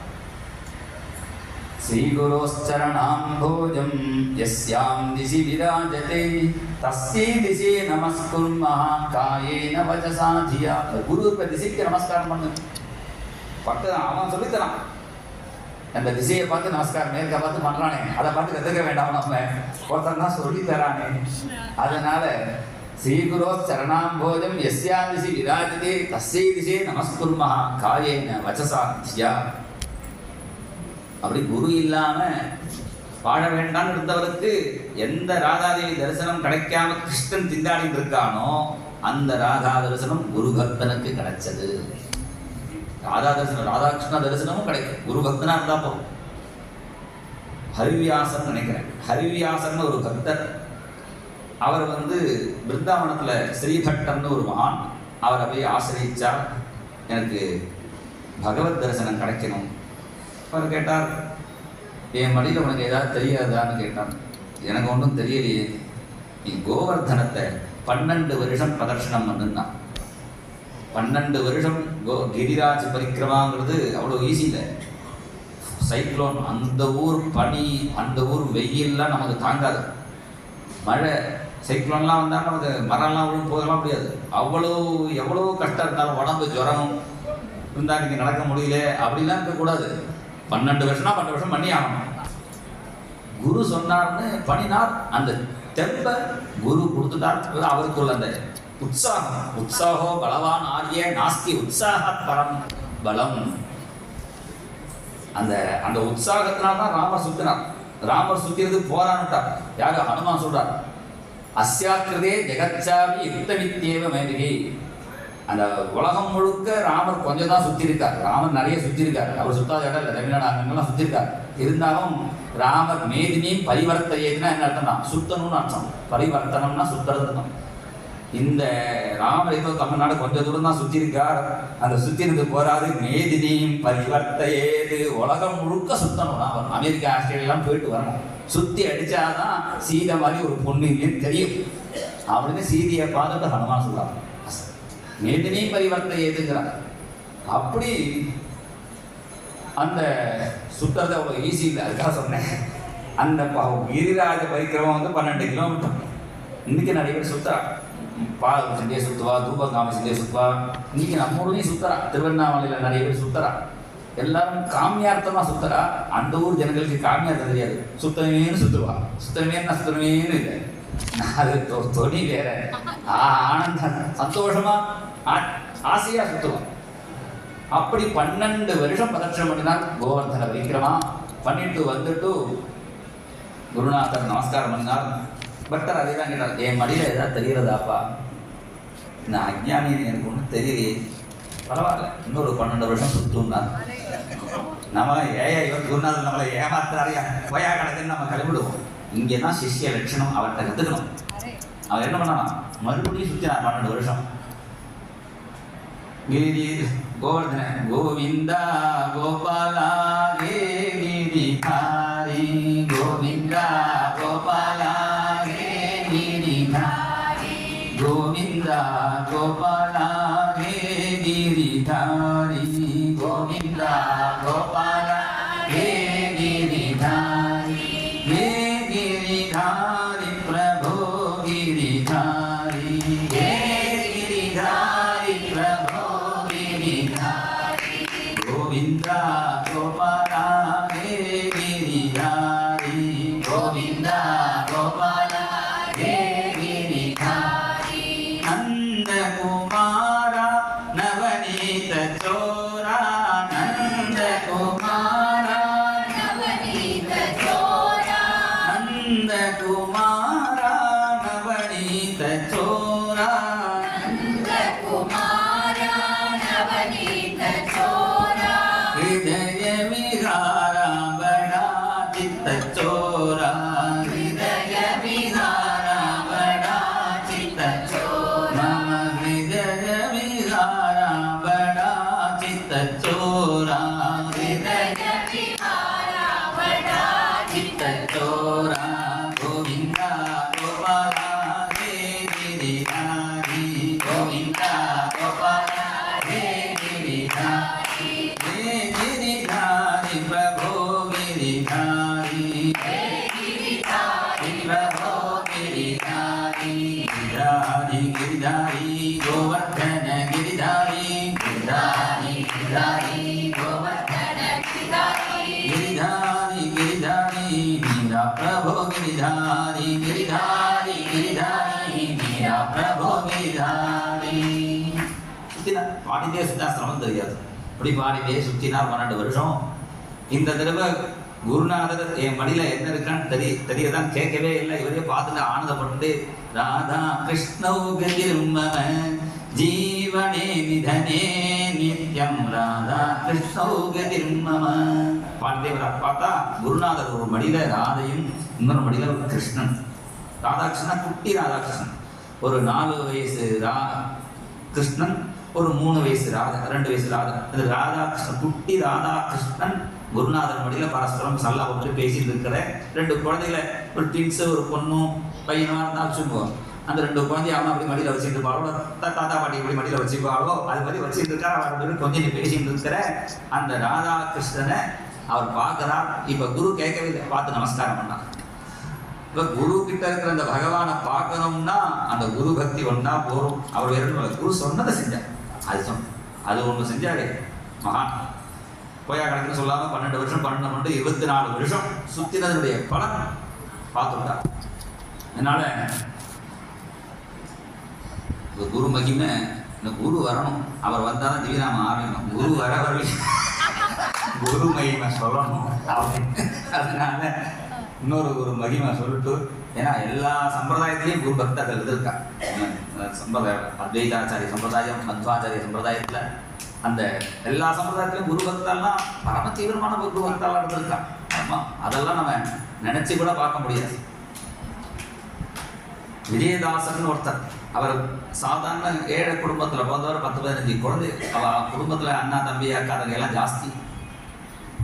S1: श्रीगुरोश्चरणाम्भोजं यस्यां दिशि विराजते तस्यै दिशे नमस्कुर्मः कायेन वचसा धिया. குரு இருக்கிற திசைக்கு நமஸ்காரம் பண்ணு. பக்கத்துல அவன் சொல்லித்தரான். அந்த திசையை பார்த்து நமஸ்காரம் மேற்க பார்த்து பண்றானே, அதை பார்த்து கற்றுக்க வேண்டாம். நம்ம ஒருத்தர் தான் சொல்லி தரானே. அதனால ஸ்ரீகுரோ சரணாம்போஜம் எஸ்யா திசி விராஜதே தஸ்யை திசே நமஸ்குர்மஹ காயேன வச்சசா தியா. அப்படி குரு இல்லாம வாழ வேண்டாம்னு இருந்தவருக்கு எந்த ராதாதேவி தரிசனம் கிடைக்காம கிருஷ்ணன் திண்டாடிட்டு இருக்கானோ அந்த ராதா தரிசனம் குரு பக்தனுக்கு கிடைச்சது. ராதா தரிசனம் ராதாகிருஷ்ண தரிசனமும் கிடைக்கும். குரு பக்தனா இருந்தா போதும். ஹரிவியாசன் நினைக்கிறேன், ஹரிவியாசன் ஒரு பக்தர். அவர் பிருந்தாவனத்துல ஸ்ரீபட்டர்னு ஒரு மகான், அவரை போய் ஆசிரியிச்சா எனக்கு பகவத் தரிசனம் கிடைக்கணும். அவர் கேட்டார், என் மடியில் உனக்கு ஏதாவது தெரியாதான்னு கேட்டான். எனக்கு ஒன்றும் தெரியலையே, நீ கோவர்தனத்தை 12 வருஷம் பிரதர்ஷனம் பண்ணுன்னா. 12 வருஷம் கிரிராஜ் பரிக்கிரமாங்கிறது அவ்வளோ ஈஸி இல்லை. சைக்ளோன், அந்த ஊர் பனி, அந்த ஊர் வெயில்லாம் நமக்கு தாங்காது. மழை சைக்ளோன்லாம் வந்தால் நமக்கு மரம்லாம் விழும் போகலாம் முடியாது. எவ்வளோ கஷ்டம் இருந்தாலும் உடம்பு ஜுரம் இருந்தால் நீங்கள் நடக்க முடியல அப்படிலாம் இருக்கக்கூடாது. 12 வருஷம்னா 12 வருஷம் பண்ணி ஆகணும். குரு சொன்னார்னு பண்ணினார். அந்த தெம்ப குரு கொடுத்துட்டார். அவருக்குள்ள அந்த உற்சாகம், உற்சாகோ பலவான் ஆரிய நாஸ்தி உற்சாக பரம் பலம். அந்த உற்சாகத்தினால்தான் ராமர் சுத்தினார். ராமர் சுத்தினது போரான்ட்டார். யாரு? ஹனுமான் சொல்றார், அஸ்யாக்கிருதே ஜெகச்சாமி யுக்தவித்யேவ மேதிகி. அந்த உலகம் முழுக்க ராமர் கொஞ்சம் தான் சுற்றி இருக்கார். ராமர் நிறைய சுற்றி இருக்கார். அவர் சுத்தாத இடம் இல்லை, தமிழ்நாடு அங்கெல்லாம் சுற்றி இருக்கார். இருந்தாலும் ராமர் மேதினியும் பரிவர்த்தையதுன்னா என்ன அர்த்தம்னா சுத்தணும்னு அர்த்தம். பரிவர்த்தனம்னா சுத்தம். இந்த ராமர் ஏதோ தமிழ்நாடு கொஞ்சம் தூரம் தான் சுற்றி இருக்கார். அந்த சுத்தினது போராது, மேதினியும் பரிவர்த்தையேது, உலகம் முழுக்க சுத்தணும். ராமர் அமெரிக்கா ஆஸ்திரேலியாலாம் போயிட்டு வரணும். சுற்றி அடிச்சாதான் சீதை மாதிரி ஒரு பொண்ணு இல்லைன்னு தெரியும் அப்படின்னு சீதையை பார்த்துட்டு ஹனுமான் சொல்றாங்க. மேதினி பரிவர்த்தை ஏதுங்கிறாங்க. அப்படி அந்த சுத்தத்தை அவ்வளோ ஈஸி இல்லை. அதுக்காக சொன்னேன். அந்த கிரிராஜ பரிக்கிரமம் 12 கிலோமீட்டர். இன்னைக்கு நிறைய பேர் சுத்தரா, பால் செஞ்சே சுத்துவா, தூபங்காமி செஞ்சே சுத்துவா. இன்னைக்கு நம்ம ஊர்லேயும் சுத்தரா, திருவண்ணாமலையில் நிறைய பேர் சுத்தரா. எல்லாரும் காமியார்த்தமாக சுத்தரா. அந்த ஊர் ஜனங்களுக்கு காமியார்த்தம் தெரியாது. சுத்தமேன்னு சுத்துவா. சுத்தமேன்னு இல்லை. அது தொனி வேற. ஆனந்தம், சந்தோஷமா ஆசையா சுத்துவோம். அப்படி 12 வருஷம் பிரதட்சணம் பண்ணினார் கோவர்தன விக்ரமா. பண்ணிட்டு வந்துட்டு குருநாதர் நமஸ்காரம் பண்ணார். பட்டர் அதே தான் கேட்டார், என் மடியில் ஏதாவது தெரிகிறதாப்பா? நான் அஜ்ஞானி, எனக்கு ஒன்றும் தெரியலையே. பரவாயில்ல, இன்னொரு 12 வருஷம் சுத்துனார். நம்மளை குருநாதர் நம்மளை ஏமாத்துறாரியா போயா கிடக்குன்னு நம்ம கிளம்பிடுவோம். இங்கே தான் சிஷ்ய லட்சணம். அவர்கிட்ட கற்றுக்கணும். அவர் என்ன பண்ணானா மறுபடியும் சுற்றினார் 12 வருஷம். கிரி கோவர்தன கோவிந்தா கோபாலா கே கிரிதாரி, கோவிந்தா கோபாலா கே கிரிதாரி, கோவிந்தா கோபாலா கே கிரிதாரி, கோவிந்தா கோபாலா கே கிரிதாரி, கே கிரிதாரி பிரபோ கிரிதாரி, கே கிரிதாரி பிரபோ கிரிதாரி, கோவிந்தா கோபாலா கே கிரிதாரி, கோவிந்தா கோபாலா கே கிரிதாரி, நந்த குமாரா நவநீத சோரா, நந்த குமாரா
S2: நவநீத சோரா,
S1: நந்த குமாரா நவநீத சோரா,
S2: நந்த குமாரா நவநீத சோரா,
S1: ஹிருதய விஹாரா படா சித்த சோரா,
S2: ஹிருதய விஹாரா
S1: படா சித்த சோரா, ஹிருதய விஹாரா படா சித்த சோரா,
S2: ஹிருதய விஹாரா வடா
S1: சித்த சோரா. गिरिधारी गिरिधारी गिरिधारी मेरा प्रभु गिरिधारी. சுத்தினார். பாடிட்டே சுத்தா சிரமம் தெரியாது. அப்படி பாடிட்டே சுத்தினார் 12 வருஷம். இந்த தடவை குருநாதர் என் மடியில என்ன இருக்கான்னு தெரியதான் கேட்கவே இல்லை. இவரே பார்த்துட்டு ஆனந்தப்பட்டு ராதா கிருஷ்ணௌ கதிர்மம ஜீவனே நிதனே நித்யம் ராதா கிருஷ்ணௌ கதிர்மம பாடிட்டே வர. பார்த்தா குருநாதர் ஒரு மடியில ராதையும் இன்னொரு மடியில ஒரு கிருஷ்ணன். ராதாகிருஷ்ணன் குட்டி ராதாகிருஷ்ணன். ஒரு 4 வயசு கிருஷ்ணன், ஒரு 3 வயசு ராதா, 2 வயசு ராதா. இது ராதாகிருஷ்ணன் குட்டி ராதாகிருஷ்ணன் குருநாதர் மடியில பரஸ்பரம் சல்லா போட்டு பேசிட்டு இருக்கிற 2 குழந்தைகளை, ஒரு ட்வின்ஸு, ஒரு பொண்ணும் பையனும் இருந்தாலும் வச்சுக்குவோம். அந்த 2 குழந்தைய அம்மா அப்படி மடியில வச்சுட்டு இருப்பாளோ, தாத்தா பாட்டி இப்படி மடியில வச்சுப்பாளோ, அது மாதிரி வச்சுட்டு இருக்காரு. அவர் கொஞ்சம் பேசிட்டு இருக்கிற அந்த ராதாகிருஷ்ணனை அவர் பார்க்கிறார். இப்ப குரு கேட்கவே இல்லை, பார்த்து நமஸ்காரம் பண்ணார். இப்ப குரு கிட்ட இருக்கிற அந்த பகவானை பார்க்கணும்னா அந்த குரு பக்தி ஒன்னா போறோம். அவர் வேற குரு சொன்னதை செஞ்சார். அது ஒண்ணு செஞ்சாரு மகான். போயா கணக்குன்னு சொல்லாம 12 வருஷம் 12 24 வருஷம் சுத்தினதனுடைய பலன் பார்த்துட்டார். அதனால குரு மகிமை, இந்த குரு வரணும். அவர் வந்தாலும் திவ்யநாமம் ஆரம்பிக்கணும். குரு வரவரை குரு மகிமை சொல்லணும். அதனால இன்னொரு குரு மகிமை சொல்லிட்டு, ஏன்னா எல்லா சம்பிரதாயத்திலையும் குரு பக்தர்கள் இருக்கா. சம்பிரதாயம் அத்வைதாச்சாரிய சம்பிரதாயம், மத்வாச்சாரிய சம்பிரதாயத்துல அந்த எல்லா சம்பிரதாயத்திலும் குரு பக்தெல்லாம் பரம தீவிரமான குரு பக்தெல்லாம் இருந்திருக்கா. ஆமா, அதெல்லாம் நம்ம நினைச்சு கூட பார்க்க முடியாது. விஜயதாசன் ஒருத்தர், அவர் சாதாரண ஏழை குடும்பத்துல பிறந்தவர். 10-15 குழந்தை. அவ குடும்பத்துல அண்ணா தம்பி அக்கா எல்லாம் ஜாஸ்தி.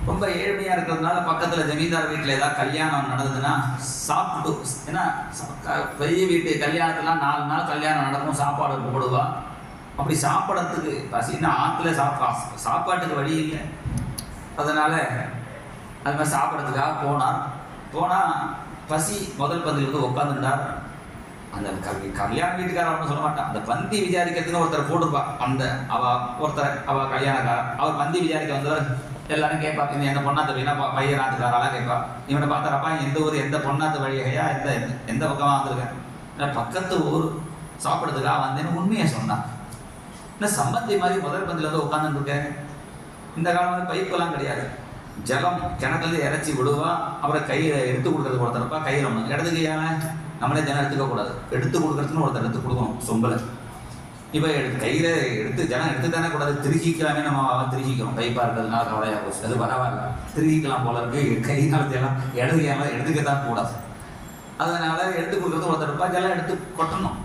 S1: ரொம்ப ஏழ்மையா இருக்கிறதுனால பக்கத்துல ஜமீன்தார் வீட்டுல ஏதாவது கல்யாணம் நடந்ததுன்னா சாப்பிட்டு, ஏன்னா பெரிய வீட்டு கல்யாணத்துலாம் 4 நாள் கல்யாணம் நடக்கும், சாப்பாடு போடுவா. அப்படி சாப்பிடறதுக்கு பசின்னா ஆத்துல சாப்பாட்டுக்கு வழி இல்லை. அதனால அது மாதிரி சாப்பிட்றதுக்காக போனா பசி முதல் பந்தியில் வந்து உட்காந்துட்டார். அந்த கல்யாண வீட்டுக்காரன்னு சொல்ல மாட்டான், அந்த பந்தி விசாரிக்கிறதுன்னு ஒருத்தர் போட்டிருப்பா. அந்த அவ கல்யாணக்கார, அவர் பந்தி விசாரிக்க வந்தவர். எல்லாரும் கேட்பா, இந்த எந்த பொண்ணாத்து வழினா பையனாத்துக்காரெல்லாம் கேட்பா. இவனை பார்த்தாரப்பா, எந்த ஊர், எந்த பொண்ணாத்து வழியா, எந்த பக்கமாக வந்திருக்கேன். பக்கத்து ஊர் சாப்பிட்றதுக்காக வந்தேன்னு உண்மையை சொன்னான். என்ன சம்பந்தி மாதிரி முதல் பந்தியில் வந்து உட்காந்துருக்கேன். இந்த காலம் பைப்பெல்லாம் கிடையாது. ஜலம் கிணத்துல இறச்சி விடுவா. அப்புறம் கையில் எடுத்து கொடுக்கறது ஒருத்தரப்பா, கையில் ஒன்று இடது கையால நம்மளே ஜனம் எடுத்துக்க கூடாது. எடுத்து கொடுக்கறதுன்னு ஒருத்தர் எடுத்து கொடுக்கணும் சொம்பலை. இப்போ கையில் ஜனம் எடுத்து தானே கூடாது. திருகிக்கலாமே, நம்ம திருகிக்கிறோம். பைப்பாக இருக்கிறதுனால கவலையாக போச்சு. அது பரவாயில்ல, திருகிக்கலாம் போல இருக்கு. கை காலத்தையெல்லாம் இடது கையால எடுத்துக்கத்தான் கூடாது. அதனால எடுத்து கொடுக்கறது ஒருத்தரப்பா, ஜலம் எடுத்து கொட்டணும்.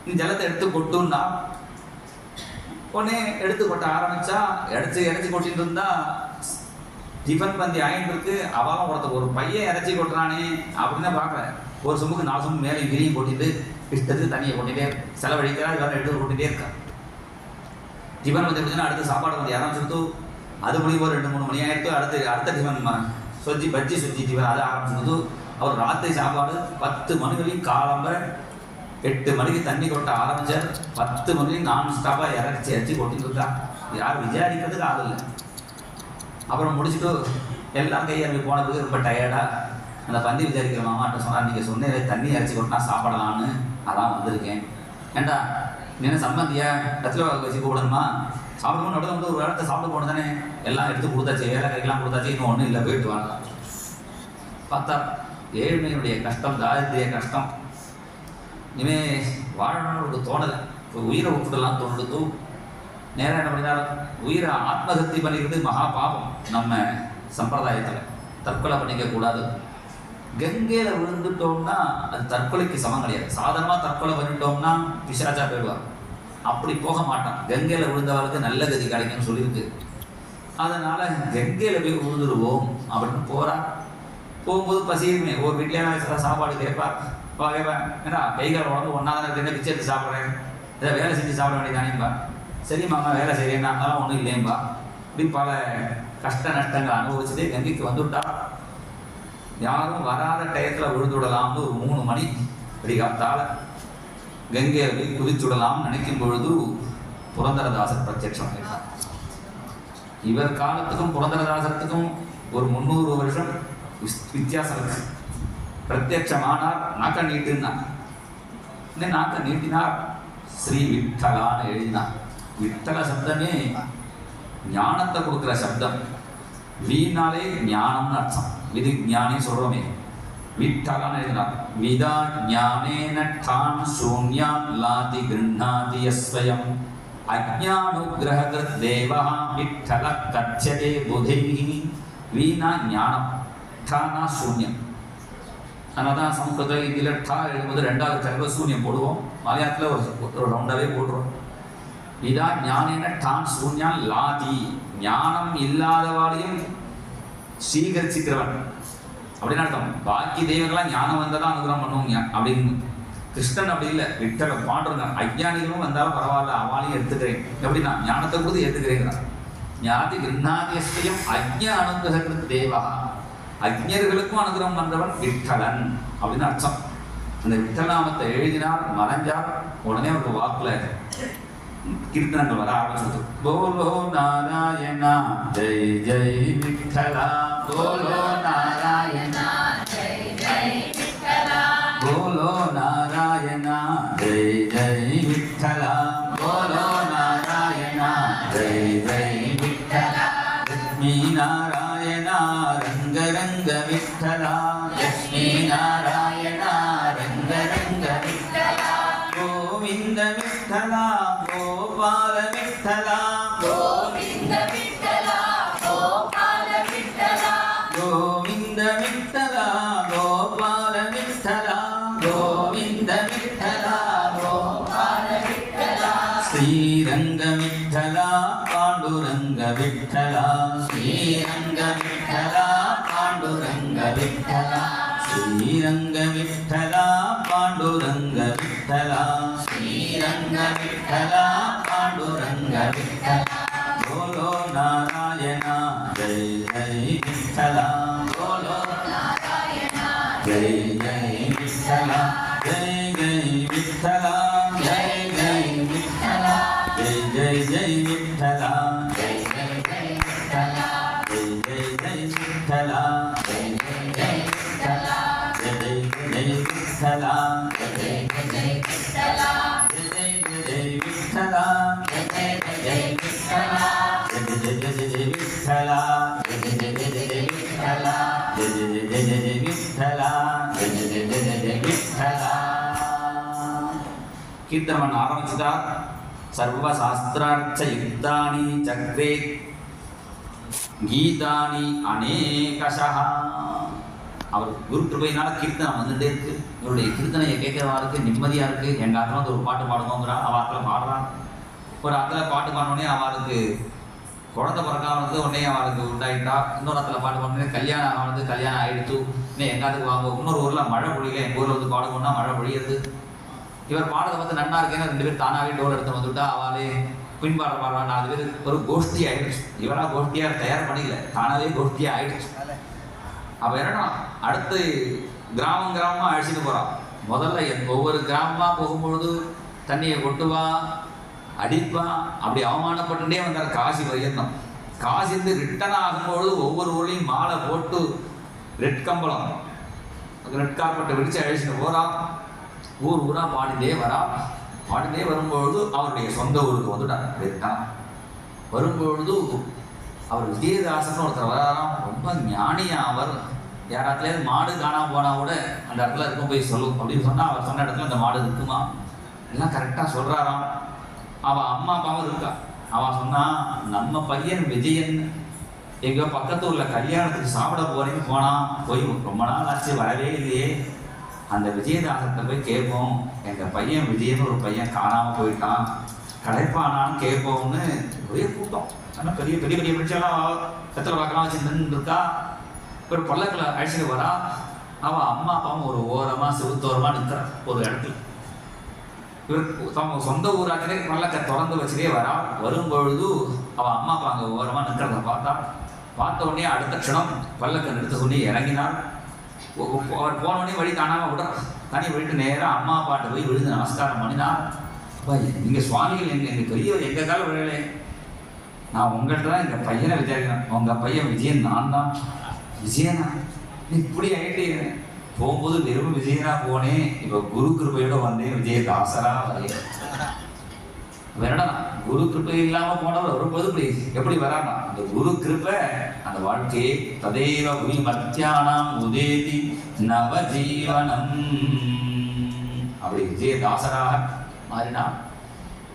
S1: இந்த ஜலத்தை எடுத்து கொட்டுன்னா உடனே எடுத்து கொட்ட ஆரம்பிச்சா இறச்சி கொட்டிட்டு இருந்தா டிஃபன் பந்தி ஆயிட்டு இருக்கு. அவளும் ஒரு பையன் இறச்சி கொட்டுறானே அப்படின்னு தான் பார்க்குறேன். ஒரு சொம்புக்கு 4 சொம்பு மேலே கிரியும் கொட்டிட்டு இஷ்டத்துக்கு தண்ணியை கொட்டிட்டே செலவழிக்கிறா. வேற எடுத்து கொட்டிட்டே இருக்கா. டிஃபன் வந்து எப்படின்னா அடுத்து சாப்பாடு வந்து ஆரம்பிச்சுட்டு அது முடிவு ஒரு 2-3 மணி ஆயிடுத்து. அடுத்த டிஃபன் பஜ்ஜி சுஜி டிஃபன் அது ஆரம்பிச்சுட்டு அவர் ராத்திரி சாப்பாடு 10 மணி வரையும் காலம்பர 8 மணிக்கு தண்ணி கொட்ட ஆரம்பிச்சார். 10 மணிக்கு நான் ஸ்டாப்பாக இறச்சி கொட்டிட்டு இருக்கா. யாரும் விசாரிக்கிறதுக்கு ஆள் இல்லை. அப்புறம் முடிச்சுட்டு எல்லாம் கையறிவி போனதுக்கு ரொம்ப டயர்டா அந்த பந்தி விசாரிக்கிற மாமாட்ட சொன்னா, நீங்கள் சொன்னே தண்ணி இறச்சி கொட்டினா சாப்பிடலான்னு அதான் வந்திருக்கேன். ஏண்டா நீ சம்பந்தியா இடத்துல வச்சு போடணுமா? சாப்பிடணும் நடுவில் வந்து ஒரு இடத்த சாப்பிட போன தானே. எல்லாம் எடுத்து கொடுத்தாச்சு, வேலை கைக்கெல்லாம் கொடுத்தாச்சு, இன்னும் ஒன்றும் இல்லை, போயிட்டு வாங்க. பார்த்தா ஏழ்மையுடைய கஷ்டம், தாரித்திரிய கஷ்டம். இனிமே வாழணும்னு தோணலை. இப்போ உயிரை விட்டுடலாம் தோணுது. நேரம் என்ன பண்ணினாலும் உயிரை ஆத்மகத்தி பண்ணிக்கிறது மகா பாபம். நம்ம சம்பிரதாயத்தில் தற்கொலை பண்ணிக்க கூடாது. கங்கையில் விழுந்துட்டோம்னா அது தற்கொலைக்கு சமம் கிடையாது. சாதாரணமாக தற்கொலை பண்ணிட்டோம்னா பிசாச்சா போயிடுவார். அப்படி போக மாட்டான். கங்கையில் விழுந்தவருக்கு நல்ல கதி கிடைக்கும்னு சொல்லியிருக்கு. அதனால கங்கையில் போய் விழுந்துருவோம் அப்படின்னு போறா. போகும்போது பசியுமே ஒரு வீட்லேயே சாப்பாடு கேட்பா. கேட்பேன், ஏன்னா கைகால் உடம்பு ஒன்றா தானே இருக்குன்னு பிச்சை எடுத்து சாப்பிட்றேன், இதை வேலை செஞ்சு சாப்பிட வேண்டியதானேம்பா. சரி மாமா வேலை செய்யறேன்னா அதெல்லாம் ஒன்றும் இல்லையேம்பா. இப்படி பல கஷ்ட நஷ்டங்கள் அனுபவிச்சுட்டு கங்கைக்கு வந்துவிட்டா. யாரும் வராத டயத்தில் விழுந்துவிடலாம்னு ஒரு 3 மணி விடிகாத்தால் கங்கையை போய் குதிச்சுடலாம்னு நினைக்கும் பொழுது புரந்தரதாசர் பிரத்யட்சம் ஆகிட்டார். இவர் காலத்துக்கும் புரந்தரதாசத்துக்கும் ஒரு 300 வருஷம் வித்தியாசம் இருக்கு. பிரத்யட்சமானார். நாக்க நீட்டுனார். நாக்க நீட்டினார். ஸ்ரீ விட்டலான்னு எழுதினார். விட்டல சப்தமே ஞானத்தை கொடுக்குற சப்தம். வீணாலே ஞானம்னு அர்த்தம். விதி ஞானே சொல்றோமே. விட்டலான்னு எழுதினார். விதா ஞானேன டான் சூன்யான் லாதி கிருண்ணாதி யஸ்வயம் அஜ்ஞானுக்ரஹகிருத் தேவஹ விட்டல கத்யதே புதைஹி. வீணா ஞானம், டானா சூன்யம். அதனால்தான் சமஸ்கிருத இதில் டா எழுதும்போது ரெண்டாவது தடவை சூன்யம் போடுவோம். மலையாளத்தில் ஒரு ரவுண்டாகவே போட்டுருவோம். விதா ஞானேன டான் சூன்யான் லாதி. ஞானம் இல்லாதவாளையும் சீகரிச்சுக்கிறவன் அப்படின்னு அர்த்தம். பாக்கி தெய்வங்களாம் ஞானம் வந்தால் அனுகிரகம் பண்ணுவோங்க அப்படின்னு. கிருஷ்ணன் அப்படி இல்லை. விட்டல பாடுறாங்க. அஜ்ஞானிகளும் வந்தாலும் பரவாயில்ல, அவளையும் எடுத்துக்கிறேன். எப்படின்னா ஞானத்தை கொடுத்து ஏற்றுக்கிறேங்கிறான். ஞாதி கிருண்ணாதியஸ்தயம் அஜ்ஞ அனுகிரகிருத் தேவா. அஜ்ஞர்களுக்கும் அனுகிரகம் பண்றவன் விட்டலன் அப்படின்னு அர்த்தம். அந்த விட்டலாமத்தை எழுதினார், மறைஞ்சார். உடனே ஒரு வாக்குல கீர்த்தனங்கள் வர ஆரம்பிச்சது. போலோ நாராயணா ஜெய் ஜெய் விட்டலா. போலோ நாராயணா
S2: ஜெய் ஜெய் விட்டலா.
S1: போலோ நாராயணா ஜெய் ஜெய் விட்டலா. போலோ நாராயணா ஜெய் ஜெய் விட்டலா. லக்ஷ்மி நாராயணா ரங்க ரங்க விட்டலா. லக்ஷ்மி நாராயணா ரங்க ரங்க விட்டலா. கோவிந்த விட்டலா கோபால விட்டலா.
S2: கோவிந்த விட்டலா கோபால விட்டலா.
S1: கோவிந்த விட்டலா கோபால விட்டலா. கோவிந்த விட்டலா
S2: கோபால விட்டலா.
S1: ஸ்ரீரங்க விட்டலா பாண்டுரங்க விட்டலா. ஸ்ரீரங்க விட்டலா பாண்டுரங்க விட்டலா. ஸ்ரீரங்க விட்டலா பாண்டுரங்க விட்டலா. ஸ்ரீரங்க விட்டலா பாண்டுரங்க விட்டலா. போலோ நாராயணா ஜெய் ஜெய் விட்டலா. போலோ
S2: நாராயணா
S1: ஜெய் ஜெய் விட்டலா. ஜெய் ஜெய் விட்டலா. ஜெய் ஜெய் விட்டலா. ஜெய் ஜெய் ஜெய் விட்டலா.
S2: ஜெய் ஜெய் ஜெய் விட்டலா.
S1: ஜெய் ஜெய் ஜெய் விட்டலா.
S2: ஜெய் ஜெய் ஜெய் விட்டலா.
S1: ஜெய் ஜெய் ஜெய் விட்டலா.
S2: ஜெய் ஜெய் ஜெய் விட்டலா.
S1: ஜெய் ஜெய் ஜெய் விட்டலா.
S2: ஜெய் ஜெய் ஜெய் விட்டலா.
S1: ஜெய் ஜெய் ஜெய் விட்டலா.
S2: ஜெய் ஜெய் ஜெய் விட்டலா.
S1: ஜெய் ஜெய் ஜெய் விட்டலா.
S2: ஜெய் ஜெய் ஜெய் விட்டலா.
S1: கீர்த்தனம் ஆரம்பிச்சுட்டார். சர்வசாஸ்திரார்த்த யுக்தானி சக்ரே கீதானி அநேகஷா. அவர் குரு கிருபையினால கீர்த்தனம் வந்துட்டே இருக்கு. இவருடைய கீர்த்தனையை கேட்கிறவாருக்கு நிம்மதியா இருக்கு. எங்க ஆத்துல வந்து ஒரு பாட்டு பாடுவோங்கிறான். அவ ஆத்துல பாடுறான். ஒரு ஆத்துல பாட்டு பாடினோடனே அவளுக்கு குழந்தை பிறக்காம வந்து உடனே அவளுக்கு உண்டாயிட்டா. இன்னொரு இடத்துல பாட்டு பாடினே கல்யாணம் ஆனது. கல்யாணம் ஆயிடுச்சு. இன்னும் எங்காத்துக்கு வாங்க. இன்னொரு ஊர்ல மழை பொழியல. எங்க ஊர்ல வந்து பாடுவோம்னா மழை பொழியுது. இவர் பாடத்தை பார்த்து நன்னா இருக்கேன்னு 2 பேர் தானாவே டோல் எடுத்து வந்துவிட்டா. அவளே பின்பாடுற பாடுவா. 4 பேர் ஒரு கோஷ்டி ஆயிடுச்சு. இவரா கோஷ்டியா தயார் பண்ணிக்கல, தானாவே கோஷ்டியா ஆயிடுச்சு. அப்ப என்னன்னா அடுத்து கிராமம் கிராமமா அழைச்சிட்டு போறான். முதல்ல ஒவ்வொரு கிராமமா போகும்பொழுது தண்ணியை கொட்டுவா, அடிப்பா. அப்படி அவமானப்பட்டுட்டே வந்தார் காசி பரியந்தம். காசிந்து ரிட்டர்ன் ஆகும்பொழுது ஒவ்வொரு ஊர்லையும் மாலை போட்டு ரெட் கம்பளம் ரெட் கார்பெட்டை விரிச்சு அழைச்சிட்டு போறான். ஊர் ஊரா பாடிட்டே வரா. பாடிட்டே வரும்பொழுது அவருடைய சொந்த ஊருக்கு வந்துட்டார். ரிட்டர்ன் வரும்பொழுது அவர் விஜயதாசன் ஒருத்தர் வராராம். ரொம்ப ஞானியா அவர். யாராத்துலேருந்து மாடு காணாம போனா கூட அந்த இடத்துல இருக்கும் போய் சொல்லும் அப்படின்னு சொன்னா அவர் சொன்ன இடத்துல அந்த மாடு இருக்குமா எல்லாம் கரெக்டா சொல்றாராம். அவன் அம்மா அப்பாவும் இருக்கா. அவன் சொன்னா நம்ம பையன் விஜயன் எங்க பக்கத்து ஊர்ல கல்யாணத்துக்கு சாப்பிட போறேன்னு போனா. போய் ரொம்ப நாள் ஆச்சு, வரவே இல்லையே. அந்த விஜயதாசத்தை போய் கேட்போம். எங்க பையன் விஜயன் ஒரு பையன் காணாம போயிட்டான், கிடைப்பானான்னு கேட்போம்னு ஒரே கூட்டம். ஆனால் பெரிய பெரிய பெரிய மனுஷெல்லாம் கத்திர பார்க்கலாம் வச்சு நின்று இருக்கா. ஒரு பல்லக்கில் அழைச்சிட்டு வரா. அவன் அம்மா அப்பாவும் ஒரு ஓரமாக செவுத்தோரமாக நிற்கிற ஒரு இடத்துல. இவர் தಮ್ಮ சொந்த ஊராக்கிலே பல்லக்கை திறந்து வச்சுட்டே வரா. வரும்பொழுது அவன் அம்மா அப்பா அங்கே ஓரமாக நிற்கிறத பார்த்த உடனே அடுத்த க்ஷணம் பல்லக்கை நிறுத்த சொல்லி இறங்கினார். அவர் போனோடனே வழி காணாமல் விடுறார். தனி விட்டு நேராக அம்மா அப்பாட்ட போய் விழுந்து நமஸ்காரம் பண்ணினா. அப்பா நீங்கள் சுவாமிகள் எங்கள் பெரியவர் எங்கள் கால விழலே. நான் உங்கள்கிட்ட தான் எங்கள் பையனை விசாரிக்கிறேன். உங்கள் பையன் விஜயன் நான் தான். விஜயனா நீ இப்படி ஆகிட்டு போகும்போது வெறும் விஜயனா போனேன், இப்ப குரு கிருபையோட வந்தேன், விஜயதாசரா வரேன். வேறடா குரு கிருபை இல்லாம போனவர் வரும்போது எப்படி வரானா? அந்த குரு கிருபை அந்த வாழ்க்கையை ததேவ உய் மத்தியானம் உதேதி நவஜீவனம், அப்படி விஜயதாசராக மாறினா.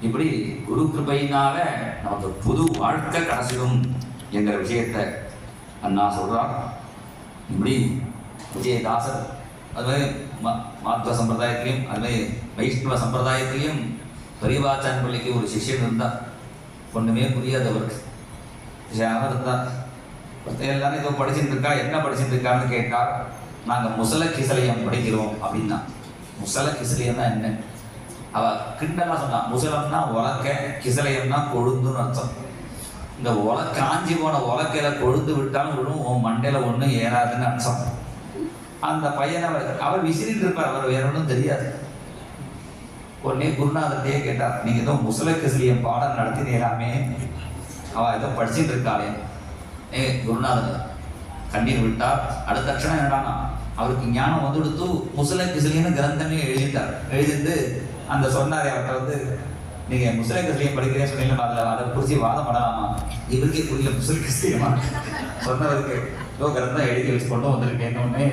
S1: இப்படி குரு கிருபையினால நமக்கு புது வாழ்க்கை கிடைச்சிடும் என்கிற விஷயத்தை அண்ணா சொல்றார். இப்படி விஜயதாசர் அதுமாதிரி மாத்வ சம்பிரதாயத்திலையும் அதுமாதிரி வைஷ்ணவ சம்பிரதாயத்திலையும் பெரியவாச்சான் பிள்ளைக்கு ஒரு சிஷ்யன் இருந்தார். ஒன்றுமே புரியாதவருக்கு சிஷியாக இருந்தார். எல்லாரும் ஏதோ படிச்சுட்டு இருக்கா, என்ன படிச்சுட்டு இருக்கான்னு கேட்டால், நாங்கள் முசல கிசலையம் படிக்கிறோம் அப்படின்னா. முசல கிசலையம்னா என்ன? அவ கிண்டலாம் சொன்னான். முசலம்னா உலக்க, கிசலையம்னா கொழுந்துன்னு அர்த்தம். இந்த காஞ்சி போன உலக்கையில கொழுந்து விட்டாலும் விடும், உன் மண்டையில ஒன்றும் ஏறாதுன்னு அர்த்தம். அந்த பையனை அவர் விசிறிட்டு இருப்பார், அவர் வேற ஒன்றும் தெரியாது. உடனே குருநாதர்கிட்டயே கேட்டார், நீங்க ஏதோ முசல கிசலியம் பாடம் நடத்தினீராமே, அவ ஏதோ படிச்சுட்டு இருக்காளே. குருநாதர் கண்ணீர் விட்டார். அடுத்த க்ஷணம் என்னடானா அவருக்கு ஞானம் வந்து கொடுத்து முசல கிசலியன்னு கிரந்தமே எழுதிட்டார். எழுதிட்டு அந்த சொன்னாரே அவர்கிட்ட நீங்க முசல கிசலியம் படிக்கிறேன்னு சொன்னீங்க, அதை குறிச்சி வாதம் பண்ணலாமா? இவருக்கே புரியல முசல கிசலியமா சொன்னவருக்கு ஏதோ கிரந்தம் எழுதி வச்சு கொண்டு வந்திருக்கேன்னு.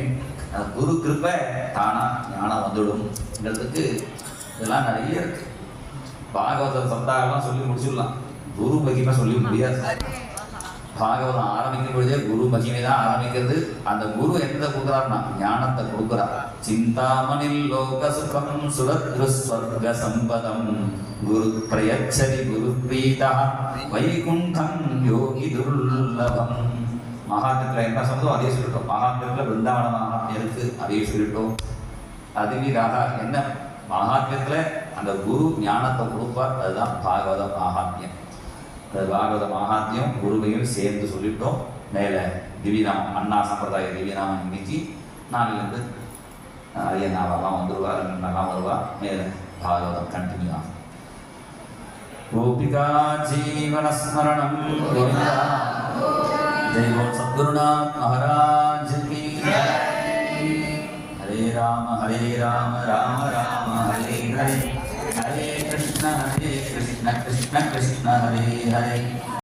S1: குரு கிருப்பை தானா ஞானம் வந்துடும்ங்கிறதுக்கு இதெல்லாம் நிறைய இருக்கு. பாகவத சப்தாகெல்லாம் சொல்லி முடிச்சுடலாம், குரு மகிமை சொல்லி முடியாது. பாகவதம் ஆரம்பிக்கும் பொழுதே குரு மகிமை தான் ஆரம்பிக்கிறது. அந்த குரு எந்த கொடுக்குறாருன்னா ஞானத்தை கொடுக்குறார். சிந்தாமணில் லோக சுகம் சுரத்ரு ஸ்வர்க சம்பதம் குரு பிரயச்சதி குரு பிரீதா வைகுண்டம் யோகி துர்லபம். மகாத்மியத்தில் என்ன சொன்னதோ அதே சொல்லிட்டோம். மகாத்மியத்தில் பிருந்தாவன மகாத்மியம் இருக்கு, அதையும் சொல்லிட்டோம். அதுவீராக என்ன மகாத்மியத்தில் அந்த குரு ஞானத்தை கொடுப்பார், அதுதான் பாகவத மகாத்மியம். அந்த பாகவத மகாத்மியம் குருவையும் சேர்ந்து சொல்லிட்டோம். மேலே திவ்யநாமம், அண்ணா சம்பிரதாய திவ்யநாமம் இன்னைக்கு நாளிலிருந்து ஐயனாவெல்லாம் வந்துடுவார், நல்லா வருவார். மேலே பாகவதம் கண்டினியூ ஆகும். கோபிகா ஜீவனஸ்மரணம் கோவிந்தா. ஜெய் போல் சத்குருநாத் மகாராஜ் கி ஹரே ராம ராம ராம ஹரே ஹரே, ஹரே கிருஷ்ண கிருஷ்ண கிருஷ்ண ஹரே ஹரே.